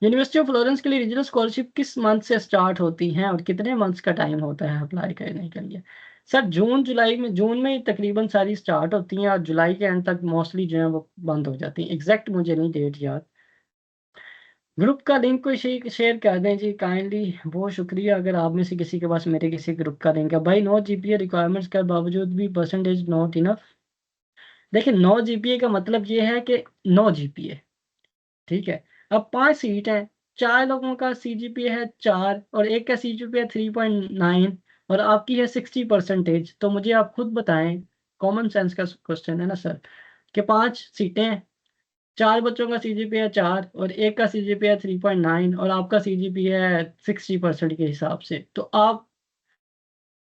यूनिवर्सिटी ऑफ फ्लोरेंस के लिए रीजनल स्कॉलरशिप किस मंथ से स्टार्ट होती हैं और कितने मंथ्स का टाइम होता है अप्लाई करने के लिए? सर जून जुलाई में, जून में ही तकरीबन सारी स्टार्ट होती हैं और जुलाई के एंड तक मोस्टली जो है वो बंद हो जाती हैं। एग्जैक्ट मुझे नहीं डेट याद। ग्रुप का लिंक कोई शेयर कर दें जी काइंडली, बहुत शुक्रिया। अगर आप में से किसी के पास मेरे किसी ग्रुप का लिंक है। भाई, नो जीपीए रिक्वायरमेंट्स के बावजूद भी परसेंटेज नॉट इनफ। देखिए, नो जीपीए का मतलब ये है कि नो जीपीए। ठीक है, अब 5 सीट हैं, 4 लोगों का सीजीपीए है 4 और एक का सीजीपीए 3.9, और आपकी है 60%। तो मुझे आप खुद बताएं, कॉमन सेंस का क्वेश्चन है ना सर, कि 5 सीटें हैं, 4 बच्चों का सीजीपीए है 4 और एक का सीजीपीए 3.9 और आपका सीजीपीए है 60% के हिसाब से। तो आप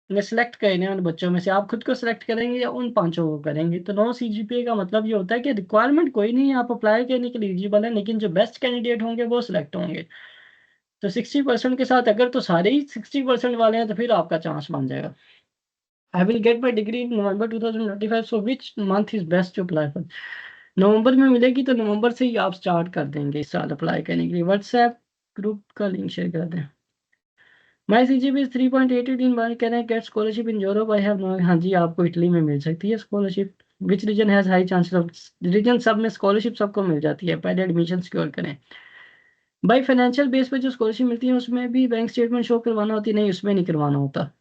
ने सिलेक्ट करने हैं उन बच्चों में से, आप खुद को सिलेक्ट करेंगे या उन 5 को करेंगे? तो नो सीजीपीए का मतलब ये होता है कि रिक्वायरमेंट कोई नहीं है, आप अप्लाई करने के लिए एलिजिबल हैं, लेकिन जो बेस्ट कैंडिडेट होंगे वो सिलेक्ट होंगे। तो 60% के साथ अगर तो सारे ही 60% वाले हैं तो फिर आपका चांस बन जाएगा। I will get my degree in November 2025, so which month is best to apply for? नवंबर में मिलेगी तो नवंबर से ही आप स्टार्ट कर देंगे इस साल अप्लाई करने के लिए। व्हाट्सएप ग्रुप का लिंक शेयर कर दें। My CGPA is 3.88 in one, कह रहे हैं get scholarship in Europe I have no. हाँ जी, आपको इटली में मिल सकती है scholarship. Which region has high chances of? Region सब में स्कॉलरशिप सबको मिल जाती है, पहले एडमिशन सिक्योर करें। भाई फाइनेंशियल बेस पे जो स्कॉलरशिप मिलती है उसमें भी बैंक स्टेटमेंट शो करवाना होती है? नहीं, उसमें नहीं करवाना होता।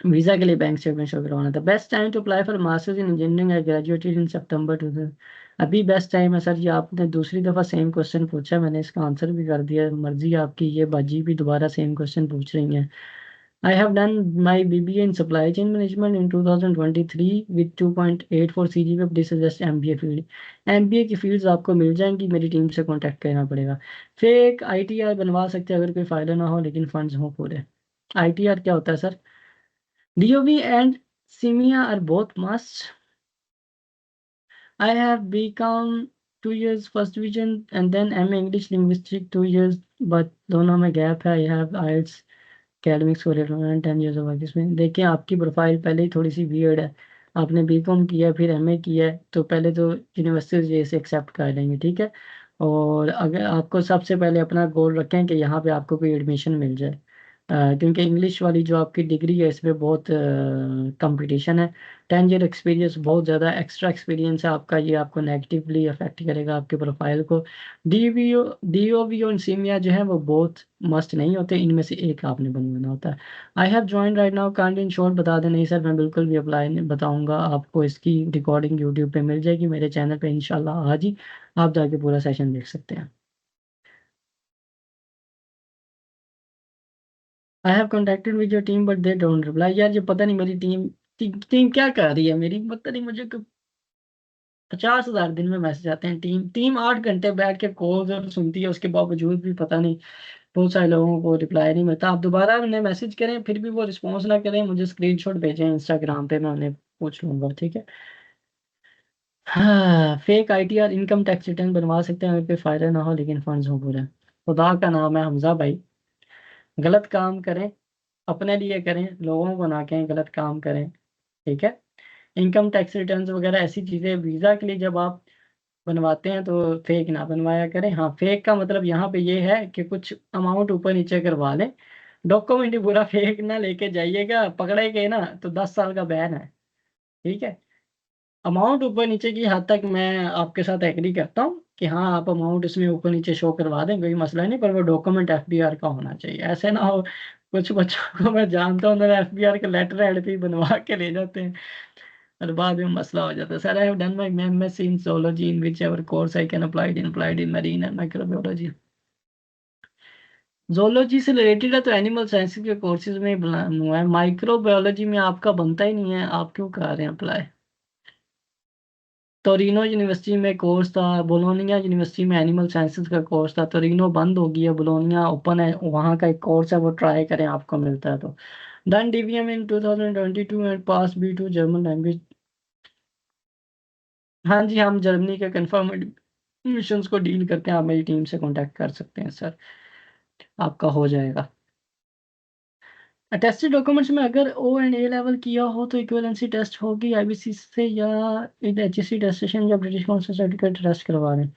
वीजा के लिए बैंक स्टेटमेंट शो करवाना था। Best time to apply for masters in engineering, I graduated in September 2000। अभी बेस्ट टाइम है सर। ये आपने दूसरी दफ़ा सेम क्वेश्चन पूछा, मैंने इसका आंसर भी कर दिया। मर्जी आपकी, ये बाजी भी दोबारा सेम क्वेश्चन पूछ रही हैं। I have done my BBA in supply chain management in 2023 with 2.84 CGPA. This is just MBA field. MBA की फील्ड्स आपको मिल जाएंगी, मेरी टीम से कांटेक्ट करना पड़ेगा। फेक ITR बनवा सकते हैं अगर कोई फायदा ना हो लेकिन फंड्स हो पूरे। ITR क्या होता है sir? DOV and SIMIA are both must. I have BCom 2 years first division and then MA English Linguistic 2 years, but दोनों में गैप है। I have IELTS academics for 10 years of experience। देखिए आपकी प्रोफाइल पहले ही थोड़ी सी वियर्ड है। आपने BCom किया फिर एमए किया है, तो पहले तो यूनिवर्सिटीज ये इसे एक्सेप्ट कर लेंगे, ठीक है। और अगर आपको सबसे पहले अपना गोल रखें कि यहाँ पे आपको कोई एडमिशन मिल जाए, क्योंकि इंग्लिश वाली जो आपकी डिग्री है इसमें बहुत कंपटीशन है। 10 ईयर एक्सपीरियंस बहुत ज़्यादा एक्स्ट्रा एक्सपीरियंस है आपका, ये आपको नेगेटिवली अफेक्ट करेगा आपके प्रोफाइल को। DOV और सीमिया जो है वो बहुत मस्ट नहीं होते, इनमें से एक आपने बनवाना होता है। I have join right now, kindly in short बता दें। नहीं सर मैं बिल्कुल भी अप्लाई नहीं बताऊंगा आपको, इसकी रिकॉर्डिंग यूट्यूब पे मिल जाएगी मेरे चैनल पे इंशाल्लाह आज ही, आप जाके पूरा सेशन देख सकते हैं। I have contacted with your team but they don't reply. यार ये पता नहीं मेरी टीम क्या कर रही है, मेरी पता नहीं, मुझे 50,000 दिन में मैसेज आते हैं। टीम टीम 8 घंटे बैठ के कॉल्स और सुनती है, उसके बावजूद भी पता नहीं बहुत सारे लोगों को रिप्लाई नहीं मिलता। आप दोबारा उन्हें मैसेज करें फिर भी वो रिस्पॉन्स ना करें, मुझे स्क्रीनशॉट भेजें इंस्टाग्राम पे, मैं उन्हें पूछ लूंगा, ठीक है। हाँ, fake ITR income tax return बनवा सकते हैं अगर कोई फायदा ना हो लेकिन फंड्स हो पूरे। खुदा का नाम है हमजा भाई, गलत काम करें अपने लिए करें, लोगों को ना कहें गलत काम करें, ठीक है। इनकम टैक्स रिटर्न्स वगैरह ऐसी चीज़ें वीज़ा के लिए जब आप बनवाते हैं तो फेक ना बनवाया करें। हाँ, फेक का मतलब यहाँ पे ये है कि कुछ अमाउंट ऊपर नीचे करवा लें, डॉक्यूमेंट ही पूरा फेक ना लेके जाइएगा, पकड़े गए ना तो 10 साल का बैन है, ठीक है। अमाउंट ऊपर नीचे की हद तक मैं आपके साथ एग्री करता हूँ कि हाँ आप अमाउंट इसमें ऊपर नीचे शो करवा दें, कोई मसला नहीं, पर वो डॉक्यूमेंट FBR का होना चाहिए। ऐसे ना हो, कुछ बच्चों को मैं जानता हूँ उन्होंने FBR का लेटर हेड पे बनवा के ले जाते हैं और बाद में मसला हो जाता है। Sir I have done my MSc in zoology in whichever course I can applied in marine and microbiology। zoology से रिलेटेड है तो एनिमल साइंसेज के कोर्सेज में ही हुआ है, माइक्रोबायोलॉजी में आपका बनता ही नहीं है, आप क्यों कर रहे हैं अप्लाई। टोरिनो यूनिवर्सिटी में कोर्स था, बोलोनिया यूनिवर्सिटी में एनिमल साइंसेज का कोर्स था, टोरिनो बंद हो गया, बोलोनिया ओपन है, वहाँ का एक कोर्स है वो ट्राई करें आपको मिलता है तो। Done DVM in 2022 and pass B2 German language. हाँ जी, हम जर्मनी के कंफर्म मिशंस को डील करते हैं, आप मेरी टीम से कांटेक्ट कर सकते हैं सर, आपका हो जाएगा। टेस्टेड डॉक्यूमेंट्स में अगर O&A लेवल किया हो तो इक्विवेलेंसी टेस्ट होगी IBC से या HSC टेस्टेशन या ब्रिटिश काउंसिल सर्टिफिकेट टेस्ट करवा लें,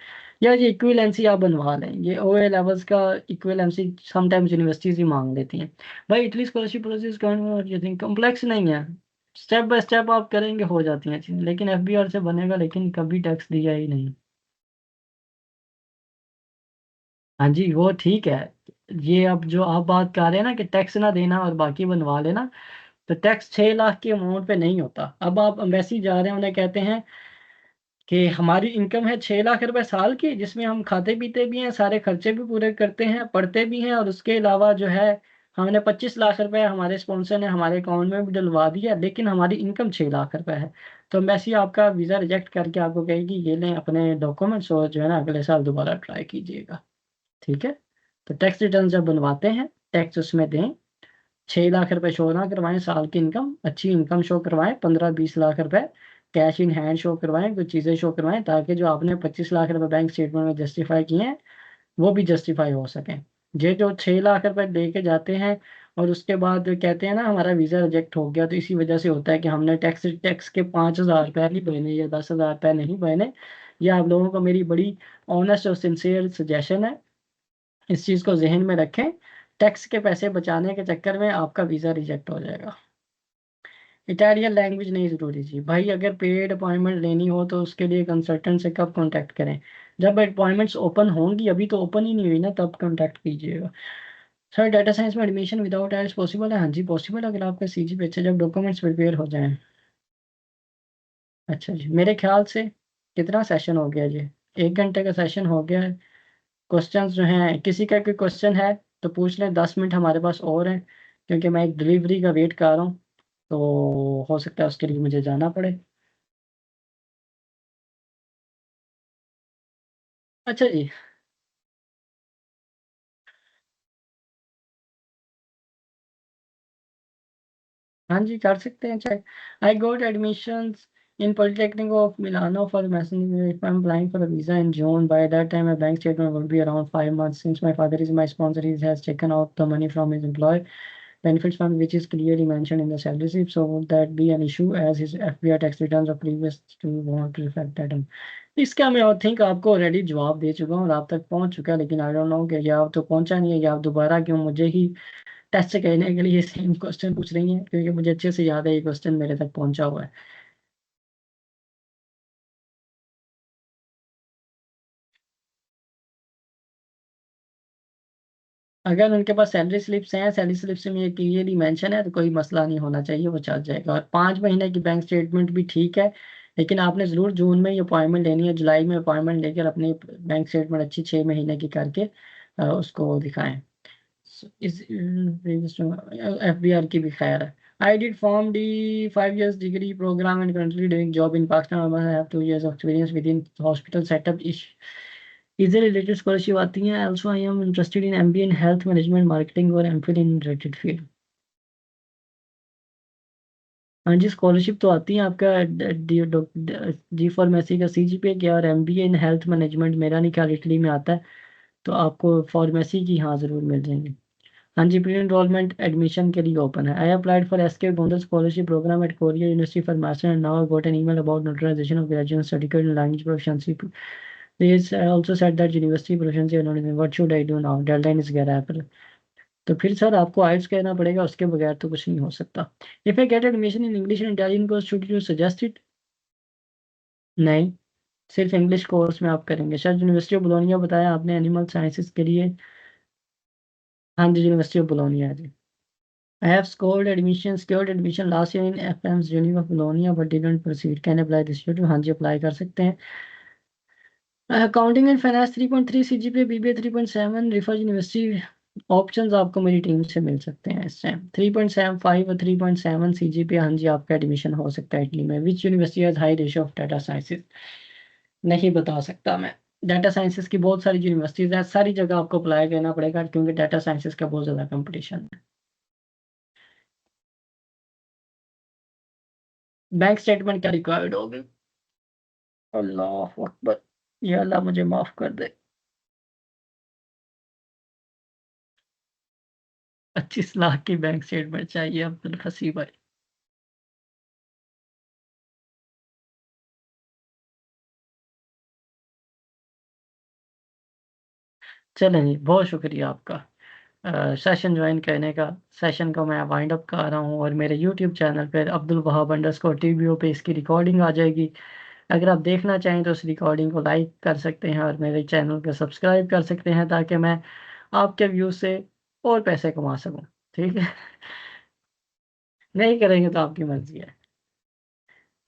या ये इक्विवेलेंसी आप बनवा लें। ये OA लेवल्स का इक्विवेलेंसी समटाइम्स यूनिवर्सिटीज ही मांग लेती हैं। भाई इटली स्कॉलरशिप प्रोसेस कॉम्प्लेक्स नहीं है, स्टेप बाय स्टेप आप करेंगे हो जाती हैं चीज़ें, लेकिन FBR से बनेगा लेकिन कभी टैक्स दिया ही नहीं। हाँ जी वो ठीक है। ये अब जो आप बात कर रहे हैं ना कि टैक्स ना देना और बाकी बनवा लेना, तो टैक्स 6 लाख के अमाउंट पे नहीं होता। अब आप एम्बेसी जा रहे हैं उन्हें कहते हैं कि हमारी इनकम है 6 लाख रुपए साल की, जिसमें हम खाते पीते भी हैं, सारे खर्चे भी पूरे करते हैं, पढ़ते भी हैं, और उसके अलावा जो है हमने 25 लाख रुपए हमारे स्पॉन्सर ने हमारे अकाउंट में भी डलवा दिया, लेकिन हमारी इनकम 6 लाख रुपए है। तो एम्बेसी आपका वीज़ा रिजेक्ट करके आपको कहेगी ये लें अपने डॉक्यूमेंट्स और जो है ना अगले साल दोबारा ट्राई कीजिएगा, ठीक है। तो टैक्स रिटर्न जब बनवाते हैं टैक्स उसमें दें, 6 लाख रुपए शो ना करवाएं साल की इनकम, अच्छी इनकम शो करवाएं, 15-20 लाख रुपए कैश इन हैंड शो करवाएं, कुछ चीज़ें शो करवाएं, ताकि जो आपने 25 लाख रुपए बैंक स्टेटमेंट में जस्टिफाई किए हैं वो भी जस्टिफाई हो सकें। ये जो 6 लाख रुपए लेके जाते हैं और उसके बाद कहते हैं ना हमारा वीज़ा रिजेक्ट हो गया, तो इसी वजह से होता है कि हमने टैक्स टैक्स के 5,000 रुपये नहीं बने या 10,000 रुपये नहीं बने। ये आप लोगों को मेरी बड़ी ऑनेस्ट और सिंसियर सजेशन है, इस चीज़ को जहन में रखें। टैक्स के पैसे बचाने के चक्कर में आपका वीज़ा रिजेक्ट हो जाएगा। इटालियन लैंग्वेज नहीं ज़रूरी जी भाई, अगर पेड अपॉइंटमेंट लेनी हो तो उसके लिए कंसल्टेंट से कब कांटेक्ट करें, जब अपॉइंटमेंट्स ओपन होंगी, अभी तो ओपन ही नहीं हुई ना, तब कांटेक्ट कीजिएगा। सर डाटा साइंस में एडमिशन विदाउट आइल्स पॉसिबल है? हाँ जी पॉसिबल है, अगर आपका CGPA अच्छे जब डॉक्यूमेंट्स प्रिपेयर हो जाएं। अच्छा जी, मेरे ख्याल से कितना सेशन हो गया जी? 1 घंटे का सेशन हो गया है। क्वेश्चंस जो हैं, किसी का कोई क्वेश्चन है तो पूछ लें, 10 मिनट हमारे पास और हैं, क्योंकि मैं एक डिलीवरी का वेट कर रहा हूँ, तो हो सकता है उसके लिए मुझे जाना पड़े। अच्छा जी। हाँ जी, कर सकते हैं check. I got admissions in Polytechnic of Milano for Masonry. If I'm applying for a visa in June, by that time my bank statement will be around 5 months. Since my father is my sponsor, he has taken out the money from his employer benefits fund, which is clearly mentioned in the salary slip. So would that be an issue as his FBR tax returns are previous to want to reflect that? इसका मैं I think आपको already जवाब दे चुका हूँ और आप तक पहुँच चुका है, लेकिन आई डोंट नो कि या आप तो पहुँचा नहीं है या आप दोबारा क्यों मुझे ही टेस्ट से कहने के लिए सेम क्वेश्चन पूछ रही हैं, क्योंकि मुझे अच्छे से याद है ये क्वेश्चन मेरे तक पहुँचा हुआ है। अगर उनके पास सैलरी स्लिप्स हैं, सैलरी स्लिप्स में ये क्लियरली मेंशन है, तो कोई मसला नहीं होना चाहिए, वो चल जाएगा। और 5 महीने की बैंक स्टेटमेंट भी ठीक है, लेकिन आपने ज़रूर जून में ये अपॉइंटमेंट लेनी है, जुलाई में अपॉइंटमेंट लेकर अपनी बैंक स्टेटमेंट अच्छी 6 महीने की करके उसको दिखाएं। इस FBR की भी खैर है। I did Form D 5 years degree program and currently doing job in Pakistan. I must have 2 years of experience within hospital setup. Is there related scholarship आती हैं? Also, I am interested in MBA in health management, marketing और MPhil in related field. हाँ जी, scholarship तो आती है आपका जी pharmacy का CGPA क्या, और MBA इन हेल्थ मैनेजमेंट मेरा नहीं ख्याल इटली में आता है, तो आपको फार्मेसी की हाँ ज़रूर मिल जाएंगी। हाँ जी, प्री एनरोलमेंट एडमिशन के लिए ओपन है। I applied for SK Gondal scholarship program at Korea University for master and now I got an email about notarization of graduate certificate in language proficiency. Please also said that university proficiency are not in what should I do now? Deadline is 11 अप्रैल। तो फिर sir आपको आइल्स कहना पड़ेगा, उसके बगैर तो कुछ नहीं हो सकता। If I get admission in English and Italian course should you suggest it? नहीं, सिर्फ इंग्लिश कोर्स में आप करेंगे। सर यूनिवर्सिटी ऑफ बोलोनिया बताया आपने एनिमल साइंसेज के लिए। हाँ जी, यूनिवर्सिटी ऑफ बोलोनिया जी। I have secured admission last year in FM's Uni of Bologna but didn't proceed. Can I apply this year? हाँ जी, अप्लाई कर सकते हैं। Accounting and finance 3.3 CGPA, BBA 3.7, refer university. Options आपको मेरी team से मिल सकते हैं इस टाइम। 3.75 और 3.7 CGPA, हाँ जी आपका एडमिशन हो सकता है इटली में। Which university has high ratio of data sciences? नहीं बता सकता मैं। डाटा साइंसेज की बहुत सारी यूनिवर्सिटीज हैं, सारी जगह आपको अप्लाई करना पड़ेगा क्योंकि डाटा साइंसेज का बहुत ज़्यादा कंपटीशन है। बैंक स्टेटमेंट क्या रिक्वायर्ड होगी? अल्लाह अकबर, या अल्लाह मुझे माफ कर दे। 25 लाख की बैंक स्टेटमेंट चाहिए अब्दुल फसी भाई। चलें जी, बहुत शुक्रिया आपका सेशन ज्वाइन करने का। सेशन को मैं वाइंड अप कर रहा हूँ और मेरे यूट्यूब चैनल पर अब्दुल वहाब अंडरस्कोर TVO पे इसकी रिकॉर्डिंग आ जाएगी। अगर आप देखना चाहें तो उस रिकॉर्डिंग को लाइक कर सकते हैं और मेरे चैनल को सब्सक्राइब कर सकते हैं, ताकि मैं आपके व्यू से और पैसे कमा सकूं। ठीक है। नहीं करेंगे तो आपकी मर्जी है।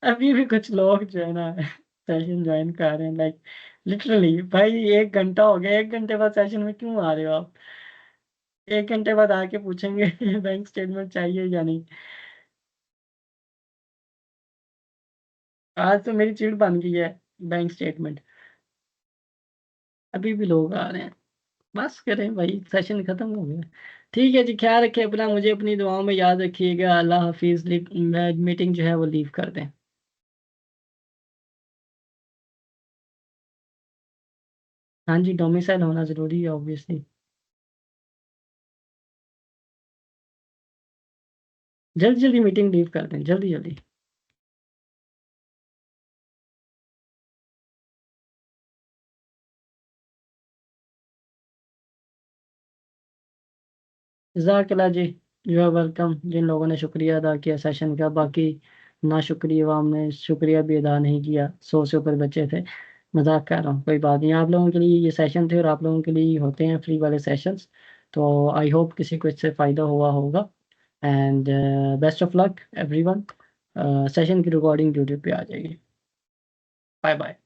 अभी भी कुछ लोग जो है ना सेशन ज्वाइन कर रहे हैं, लाइक लिटरली भाई 1 घंटा हो गया, 1 घंटे बाद सेशन में क्यों आ रहे हो आप? 1 घंटे बाद आके पूछेंगे बैंक स्टेटमेंट चाहिए या नहीं। आज तो मेरी चिढ़ बन गई है बैंक स्टेटमेंट। अभी भी लोग आ रहे हैं। बस करें भाई, सेशन खत्म हो गया। ठीक है जी, ख्याल रखें अपना, मुझे अपनी दुआओं में याद रखिएगा। अल्लाह हाफिज। मीटिंग जो है वो लीव कर दें। हाँ जी, डोमिसाइल होना ज़रूरी है ऑब्वियसली। जल्दी जल्दी मीटिंग लीव कर दें, जल्दी जल्दी। जज़ाकल्लाह जी। You are welcome. जिन लोगों ने शुक्रिया अदा किया सेशन का, बाकी ना शुक्रिया वाम ने शुक्रिया भी अदा नहीं किया, 100 से ऊपर बच्चे थे। मजाक कर रहा हूँ, कोई बात नहीं। आप लोगों के लिए ये सेशन थे और आप लोगों के लिए होते हैं फ्री वाले सेशंस। तो आई होप किसी को इससे फ़ायदा हुआ होगा। And best of luck everyone. Session की रिकॉर्डिंग यूट्यूब पे आ जाएगी। Bye bye.